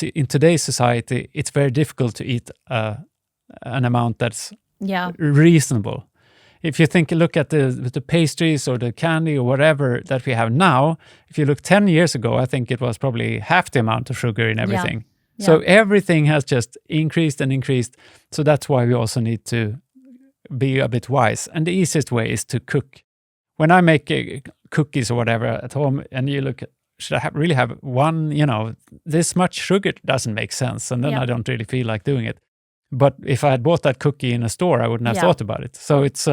in today's society, it's very difficult to eat an amount that's reasonable. If you look at the pastries or the candy or whatever that we have now, if you look 10 years ago, I think it was probably half the amount of sugar in everything. Yeah. So everything has just increased and increased. So that's why we also need to be a bit wise. And the easiest way is to cook. When I make cookies or whatever at home, and you look at, should I really have one, this much sugar doesn't make sense. And then I don't really feel like doing it. But if I had bought that cookie in a store, I wouldn't have thought about it. So it's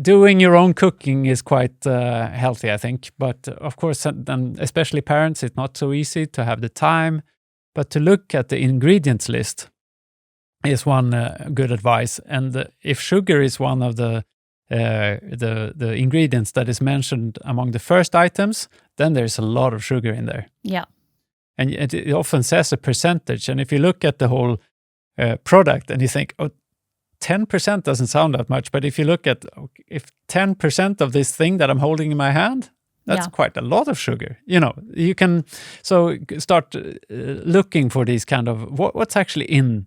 doing your own cooking is quite healthy, I think. But of course, and especially parents, it's not so easy to have the time. But to look at the ingredients list is one good advice. And if sugar is one of the ingredients that is mentioned among the first items, then there's a lot of sugar in there. Yeah. And it often says a percentage. And if you look at the whole product and you think, 10% doesn't sound that much. But if you look at, if 10% of this thing that I'm holding in my hand, that's quite a lot of sugar. You can start looking for these kind of, what's actually in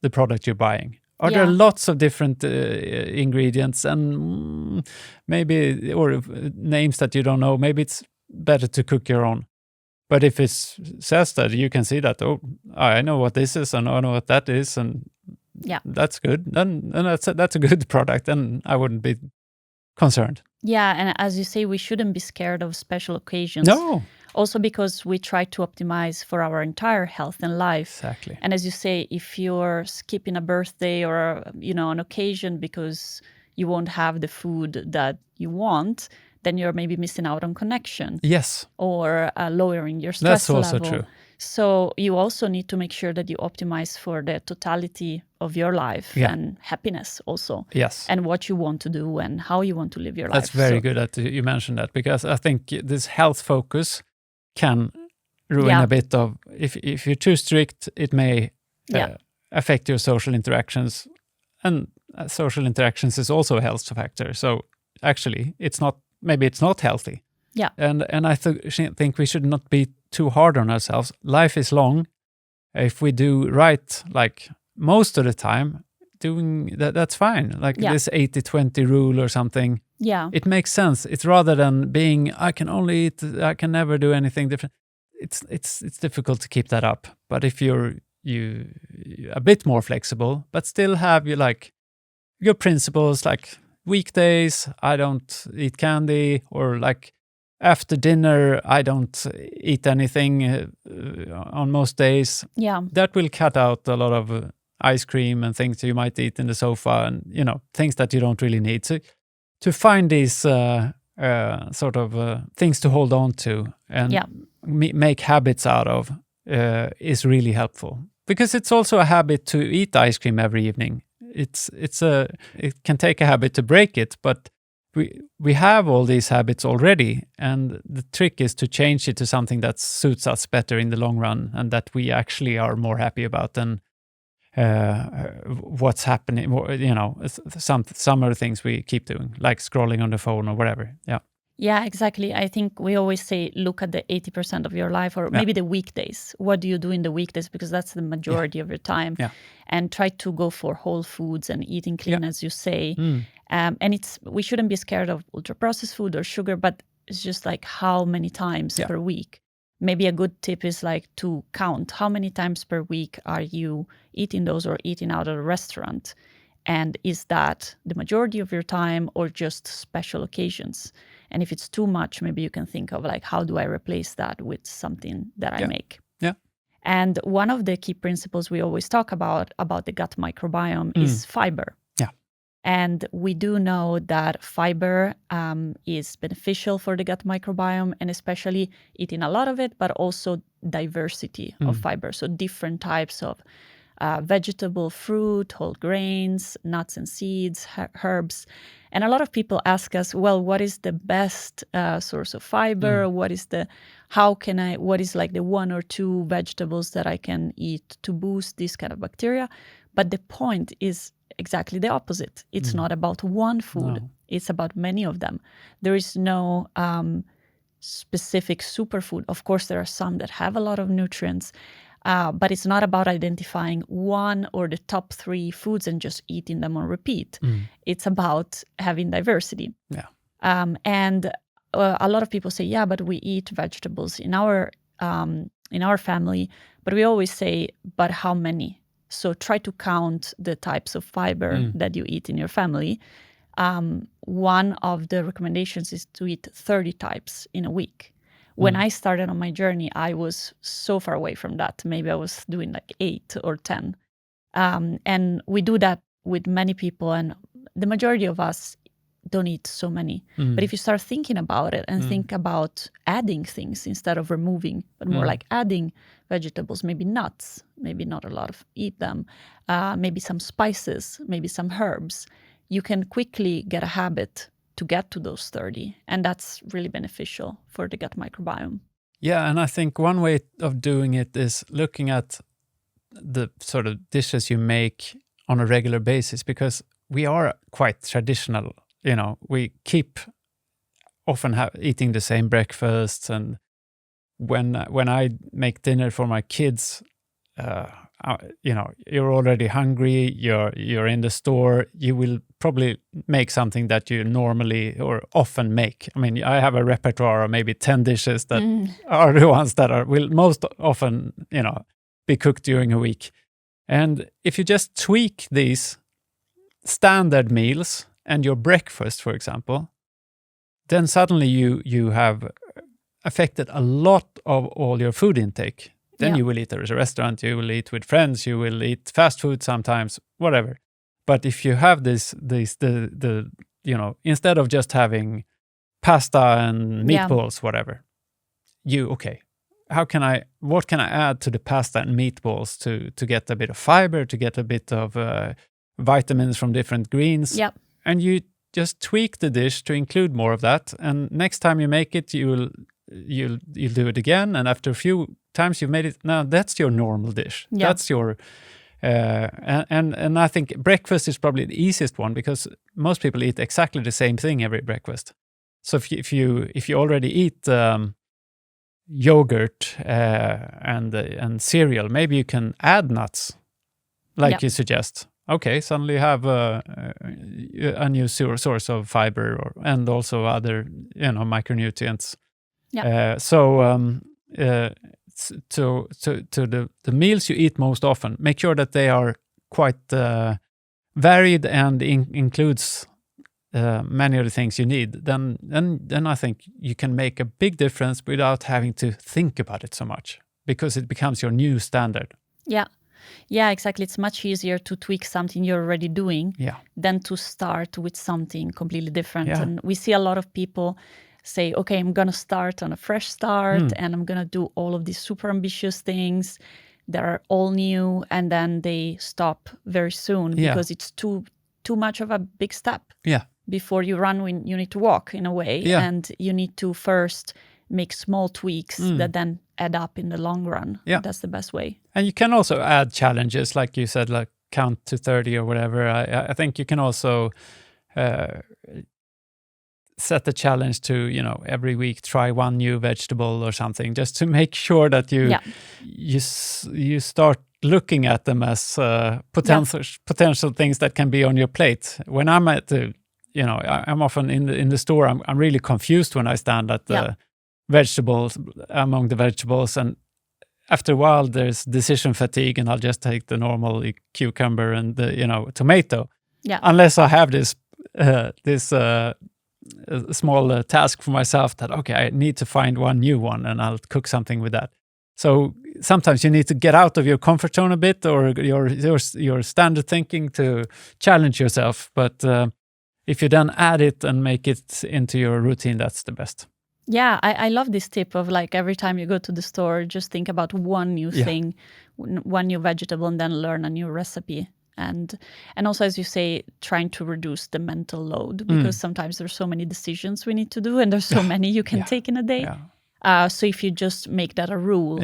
the product you're buying. Are there lots of different ingredients and or names that you don't know? Maybe it's better to cook your own. But if it says that, you can see that, I know what this is and I know what that is, and that's good. Then that's a good product, and I wouldn't be concerned. Yeah, and as you say, we shouldn't be scared of special occasions. No. Also because we try to optimize for our entire health and life. Exactly. And as you say, if you're skipping a birthday or an occasion because you won't have the food that you want, then you're maybe missing out on connection. Yes. Or lowering your stress level. That's also true. So you also need to make sure that you optimize for the totality of your life and happiness also. Yes. And what you want to do and how you want to live your life. That's very good that you mentioned that, because I think this health focus can ruin a bit of, if you're too strict, it may affect your social interactions. And social interactions is also a health factor. So actually, maybe it's not healthy. Yeah. And I think we should not be too hard on ourselves. Life is long. If we do right, like most of the time, doing that's fine. Like this 80-20 rule or something. Yeah. It makes sense. It's rather than being, I can only eat, I can never do anything different. It's difficult to keep that up. But if you're a bit more flexible, but still have your principles, like weekdays, I don't eat candy, or like after dinner, I don't eat anything on most days. Yeah. That will cut out a lot of ice cream and things you might eat in the sofa, and, things that you don't really need. So to find these sort of things to hold on to and make habits out of is really helpful. Because it's also a habit to eat ice cream every evening. It can take a habit to break it, but we have all these habits already, and the trick is to change it to something that suits us better in the long run and that we actually are more happy about. And what's happening. Some of the things we keep doing, like scrolling on the phone or whatever. Yeah. Yeah, exactly. I think we always say, look at the 80% of your life, or maybe the weekdays. What do you do in the weekdays? Because that's the majority of your time. Yeah. And try to go for whole foods and eating clean, as you say. And we shouldn't be scared of ultra-processed food or sugar, but it's just like how many times per week. Maybe a good tip is like to count how many times per week are you eating those or eating out at a restaurant. And is that the majority of your time or just special occasions? And if it's too much, maybe you can think of like, how do I replace that with something that I make? Yeah. And one of the key principles we always talk about the gut microbiome is fiber. Yeah. And we do know that fiber is beneficial for the gut microbiome, and especially eating a lot of it, but also diversity of fiber. So different types of vegetable, fruit, whole grains, nuts and seeds, herbs. And a lot of people ask us, well, what is the best source of fiber? What is like the one or two vegetables that I can eat to boost this kind of bacteria? But the point is exactly the opposite. It's not about one food. No. It's about many of them. There is no specific superfood. Of course, there are some that have a lot of nutrients, but it's not about identifying one or the top 3 foods and just eating them on repeat. It's about having diversity. Yeah. And a lot of people say, yeah, but we eat vegetables in our family. But we always say, but how many? So try to count the types of fiber that you eat in your family. One of the recommendations is to eat 30 types in a week. When I started on my journey, I was so far away from that. Maybe I was doing like 8 or 10. And we do that with many people, and the majority of us don't eat so many. But if you start thinking about it and think about adding things instead of removing, but more like adding vegetables, maybe nuts, maybe not a lot of eat them, maybe some spices, maybe some herbs, you can quickly get a habit to get to those 30. And that's really beneficial for the gut microbiome. Yeah, and I think one way of doing it is looking at the sort of dishes you make on a regular basis, because we are quite traditional. We keep often eating the same breakfasts, and when I make dinner for my kids, you're already hungry, you're in the store, you will probably make something that you normally or often make. I mean, I have a repertoire of maybe 10 dishes that are the ones that will most often, be cooked during a week. And if you just tweak these standard meals and your breakfast, for example, then suddenly you have affected a lot of all your food intake. Then you will eat at a restaurant, you will eat with friends, you will eat fast food sometimes, whatever. But if you have instead of just having pasta and meatballs, whatever, what can I add to the pasta and meatballs to get a bit of fiber, to get a bit of vitamins from different greens? Yep. And you just tweak the dish to include more of that. And next time you make it, you'll do it again. And after a few times you've made it, now that's your normal dish. Yep. That's your and I think breakfast is probably the easiest one, because most people eat exactly the same thing every breakfast. So if you already eat yogurt and cereal, maybe you can add nuts, like you suggest. Okay, suddenly you have a new source of fiber and also other micronutrients. Yeah. To the meals you eat most often, make sure that they are quite varied and includes many of the things you need. Then I think you can make a big difference without having to think about it so much, because it becomes your new standard. Yeah, exactly. It's much easier to tweak something you're already doing than to start with something completely different. Yeah. And we see a lot of people say, okay, I'm going to start on a fresh start and I'm going to do all of these super ambitious things that are all new. And then they stop very soon because it's too much of a big step. Yeah. Before you run, when you need to walk in a way. Yeah. And you need to first make small tweaks that then add up in the long run. Yeah. That's the best way. And you can also add challenges, like you said, like count to 30 or whatever. I think you can also set a challenge to, every week try one new vegetable or something, just to make sure that you start looking at them as potential things that can be on your plate. When I'm at the, I'm often in the store, I'm really confused when I stand at the among the vegetables, and after a while there's decision fatigue, and I'll just take the normal cucumber and the tomato, unless I have this small task for myself that, okay, I need to find one new one and I'll cook something with that. So sometimes you need to get out of your comfort zone a bit, or your standard thinking, to challenge yourself. But if you then add it and make it into your routine, that's the best. Yeah, I love this tip of like every time you go to the store, just think about one new thing, one new vegetable, and then learn a new recipe. And also, as you say, trying to reduce the mental load, because sometimes there's so many decisions we need to do, and there's so many you can take in a day. So if you just make that a rule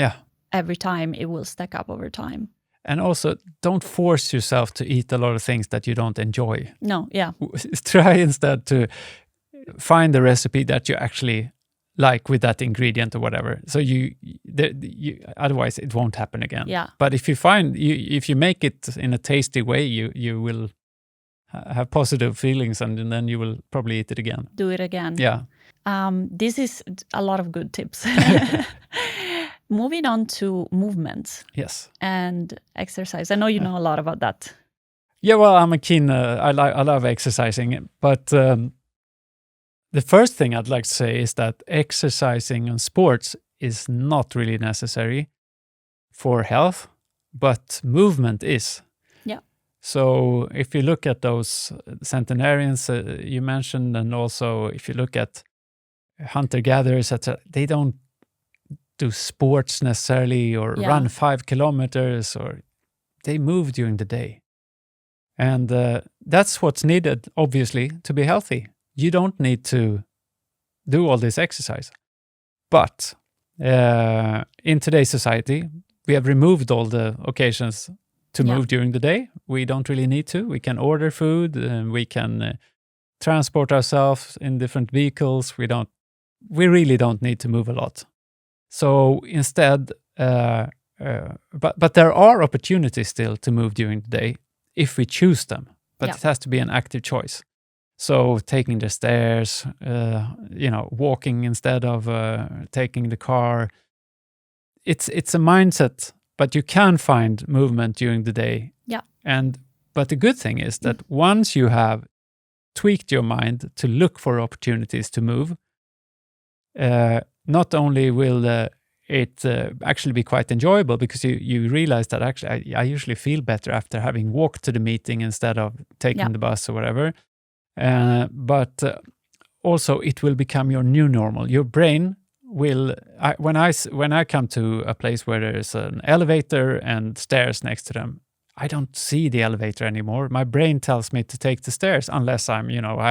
every time, it will stack up over time. And also, don't force yourself to eat a lot of things that you don't enjoy. No, Try instead to find the recipe that you actually like with that ingredient or whatever. So you otherwise it won't happen again. Yeah. But if you make it in a tasty way, you will have positive feelings, and then you will probably eat it again. Do it again. Yeah. This is a lot of good tips. Moving on to movement. Yes. And exercise. I know you know a lot about that. Yeah, well, I'm a keen. I love exercising, but the first thing I'd like to say is that exercising and sports is not really necessary for health, but movement is. Yeah. So if you look at those centenarians you mentioned, and also if you look at hunter-gatherers, they don't do sports necessarily, or run 5 kilometers, or they move during the day. And that's what's needed, obviously, to be healthy. You don't need to do all this exercise. But in today's society, we have removed all the occasions to move during the day. We don't really need to. We can order food, we can transport ourselves in different vehicles. We really don't need to move a lot. So instead, but there are opportunities still to move during the day if we choose them. But it has to be an active choice. So taking the stairs, walking instead of taking the car. It's a mindset, but you can find movement during the day. Yeah. But the good thing is that once you have tweaked your mind to look for opportunities to move, not only will it actually be quite enjoyable, because you realize that actually I usually feel better after having walked to the meeting instead of taking the bus or whatever. But also it will become your new normal. Your brain will, when I come to a place where there's an elevator and stairs next to them, I don't see the elevator anymore. My brain tells me to take the stairs, unless I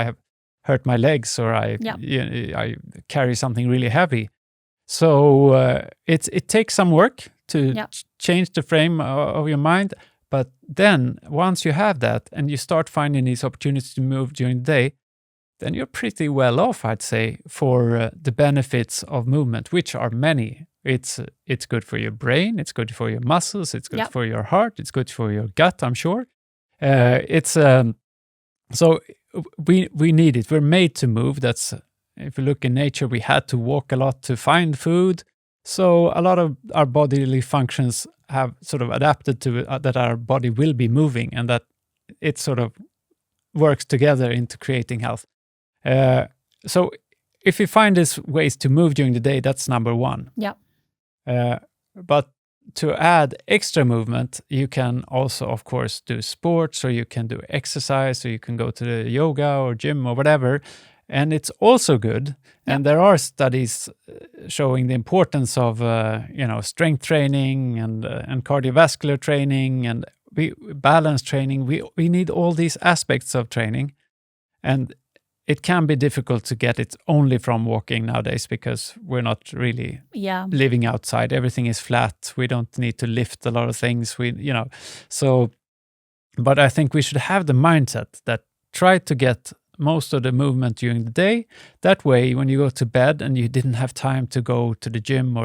have hurt my legs, or I carry something really heavy. So it takes some work to change the frame of your mind. But then once you have that and you start finding these opportunities to move during the day, then you're pretty well off, I'd say, for the benefits of movement, which are many. It's good for your brain, it's good for your muscles, it's good for your heart, it's good for your gut, I'm sure. So we need it. We're made to move. That's, if you look in nature, we had to walk a lot to find food. So a lot of our bodily functions have sort of adapted to that our body will be moving, and that it sort of works together into creating health. So if you find these ways to move during the day, that's number one. Yeah. But to add extra movement, you can also, of course, do sports, or you can do exercise, or you can go to the yoga or gym or whatever. And it's also good. Yeah. And there are studies showing the importance of, strength training and cardiovascular training and balance training. We need all these aspects of training. And it can be difficult to get it only from walking nowadays because we're not really living outside. Everything is flat. We don't need to lift a lot of things. But I think we should have the mindset that try to get most of the movement during the day. That way, when you go to bed and you didn't have time to go to the gym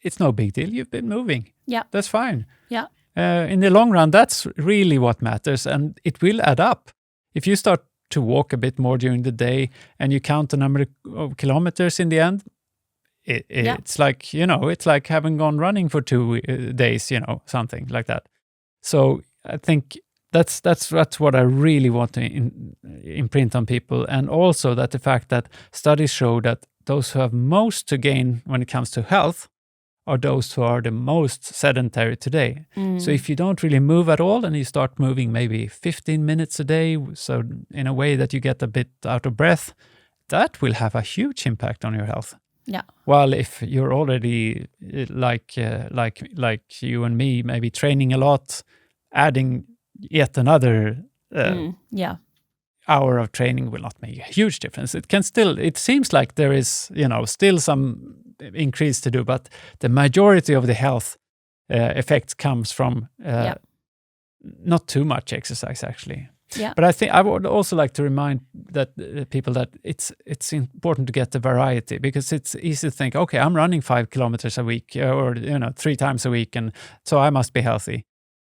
it's no big deal. You've been moving. Yeah. That's fine. Yeah. In the long run, that's really what matters, and it will add up. If you start to walk a bit more during the day and you count the number of kilometers in the end, it's like, it's like having gone running for 2 days, something like that. So I think that's what I really want to imprint on people. And also that the fact that studies show that those who have most to gain when it comes to health are those who are the most sedentary today. So if you don't really move at all and you start moving maybe 15 minutes a day, so in a way that you get a bit out of breath, that will have a huge impact on your health. Yeah. While if you're already like you and me, maybe training a lot, adding yet another hour of training will not make a huge difference. It seems like there is, still some increase to do, but the majority of the health effect comes from not too much exercise, actually. Yeah. But I think I would also like to remind people that it's important to get the variety, because it's easy to think, okay, I'm running 5 kilometers a week or 3 times a week, and so I must be healthy.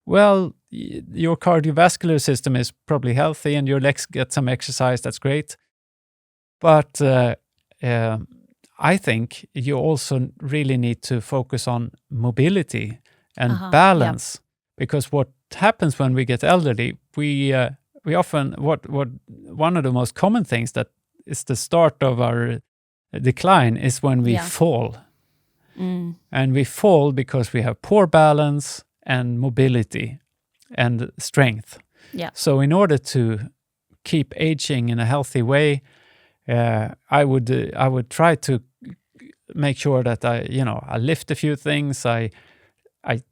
Well, your cardiovascular system is probably healthy and your legs get some exercise. That's great. But I think you also really need to focus on mobility and balance, because what happens when we get elderly, we often one of the most common things that is the start of our decline is when we fall. And we fall because we have poor balance and mobility and strength. Yeah. So in order to keep aging in a healthy way, I would try to make sure that I lift a few things, I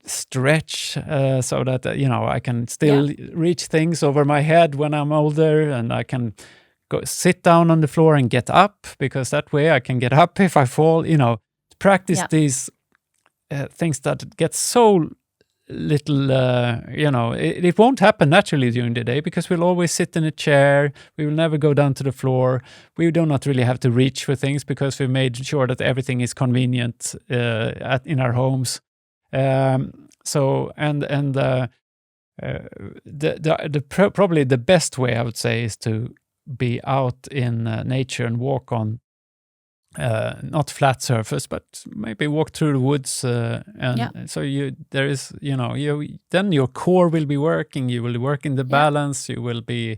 stretch so that I can still reach things over my head when I'm older, and I can go sit down on the floor and get up, because that way I can get up if I fall. Practice these things that get so little, it won't happen naturally during the day, because we'll always sit in a chair. We will never go down to the floor. We do not really have to reach for things because we've made sure that everything is convenient in our homes. Probably the best way, I would say, is to be out in nature and walk on not flat surface, but maybe walk through the woods, so then your core will be working. You will work in the balance. You will be,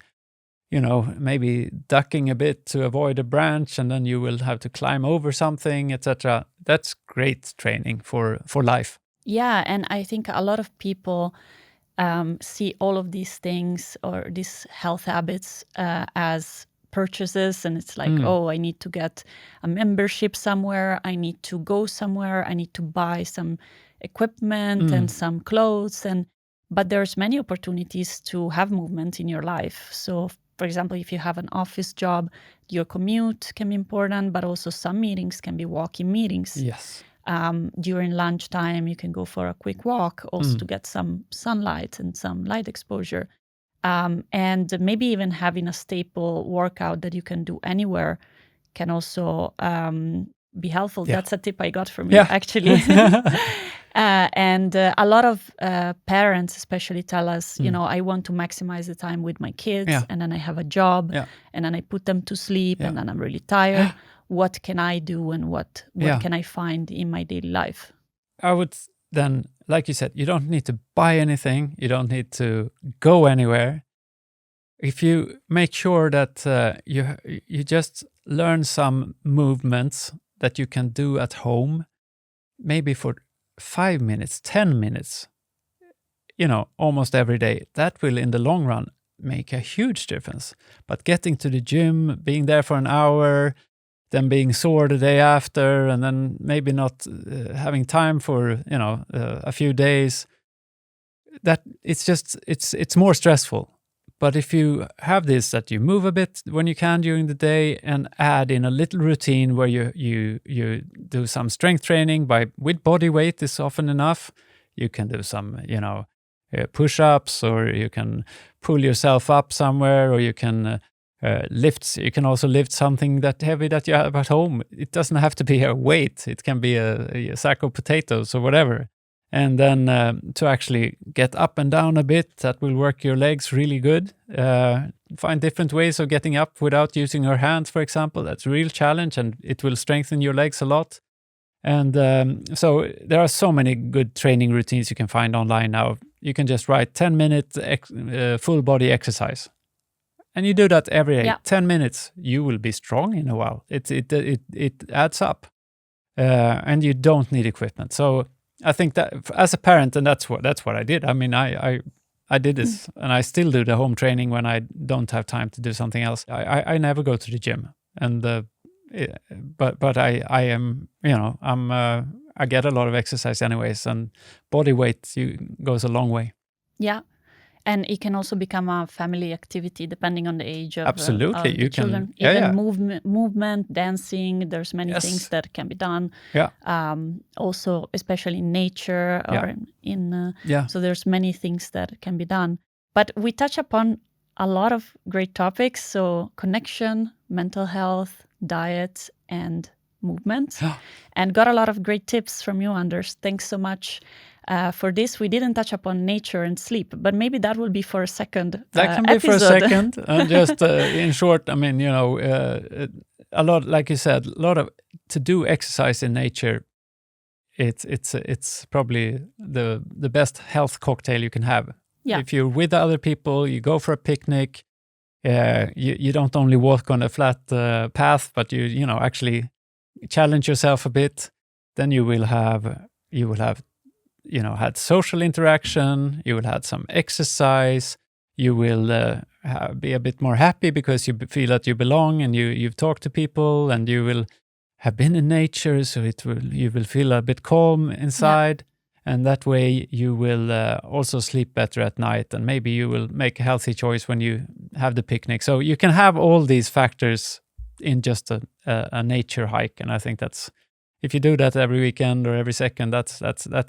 maybe ducking a bit to avoid a branch, and then you will have to climb over something, etc. That's great training for life. Yeah, and I think a lot of people see all of these things or these health habits as purchases, and it's like, I need to get a membership somewhere, I need to go somewhere, I need to buy some equipment and some clothes, but there's many opportunities to have movement in your life. So for example, if you have an office job, your commute can be important, but also some meetings can be walking meetings. Yes. During lunchtime, you can go for a quick walk also to get some sunlight and some light exposure. And maybe even having a staple workout that you can do anywhere can also be helpful. Yeah. That's a tip I got from you, actually. And a lot of parents especially tell us, I want to maximize the time with my kids, and then I have a job, and then I put them to sleep, and then I'm really tired. What can I do, and what can I find in my daily life? I would then, like you said, you don't need to buy anything. You don't need to go anywhere. If you make sure that you just learn some movements that you can do at home, maybe for 5 minutes, 10 minutes, almost every day, that will in the long run make a huge difference. But getting to the gym, being there for an hour, then being sore the day after, and then maybe not having time for a few days, that it's more stressful. But if you have this, that you move a bit when you can during the day and add in a little routine where you do some strength training with body weight is often enough. You can do some, push-ups, or you can pull yourself up somewhere, or you can lift. You can also lift something that heavy that you have at home. It doesn't have to be a weight. It can be a sack of potatoes or whatever. And then to actually get up and down a bit, that will work your legs really good. Find different ways of getting up without using your hands, for example. That's a real challenge, and it will strengthen your legs a lot. And so there are so many good training routines you can find online now. You can just write 10-minute full body exercise. And you do that every day. 10 minutes, you will be strong in a while. It adds up. And you don't need equipment. So I think that as a parent, and that's what I did. I mean, I did this, and I still do the home training when I don't have time to do something else. I never go to the gym, and but I am, I get a lot of exercise anyways, and body weight goes a long way. Yeah. And it can also become a family activity depending on the age of Absolutely, the children. Movement, dancing, there's many things that can be done. Yeah. Also, especially in nature or so there's many things that can be done. But we touch upon a lot of great topics. So connection, mental health, diet, and movement. And got a lot of great tips from you, Anders. Thanks so much. For this, we didn't touch upon nature and sleep, but maybe that will be for a second That can be episode. for a second. And just in short, I mean, a lot, like you said, to do exercise in nature. It's probably the best health cocktail you can have. Yeah. If you're with other people, you go for a picnic. You don't only walk on a flat path, but you actually challenge yourself a bit. Then you will have had social interaction, you will have some exercise, you will be a bit more happy because you feel that you belong, and you've talked to people, and you will have been in nature, so you will feel a bit calm inside, and that way you will also sleep better at night, and maybe you will make a healthy choice when you have the picnic. So you can have all these factors in just a nature hike, and I think if you do that every weekend or every second, that's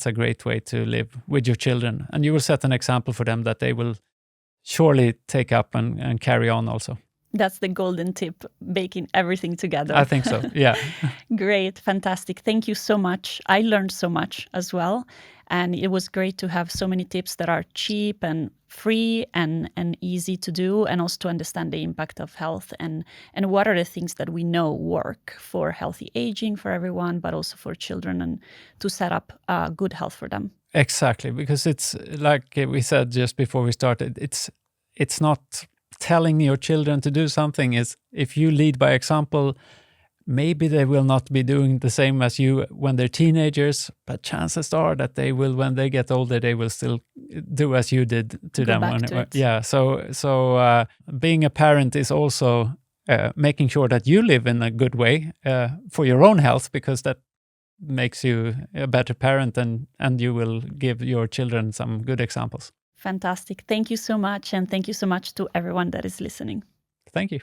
a great way to live with your children. And you will set an example for them that they will surely take up and carry on also. That's the golden tip, baking everything together. I think so, yeah. Great, fantastic. Thank you so much. I learned so much as well. And it was great to have so many tips that are cheap and free and easy to do, and also to understand the impact of health and what are the things that we know work for healthy aging for everyone, but also for children, and to set up good health for them. Exactly, because it's like we said just before we started, it's not telling your children to do something. Is if you lead by example, maybe they will not be doing the same as you when they're teenagers, but chances are that they will, when they get older, they will still do as you did to them. Yeah. So being a parent is also making sure that you live in a good way for your own health, because that makes you a better parent, and you will give your children some good examples. Fantastic. Thank you so much. And thank you so much to everyone that is listening. Thank you.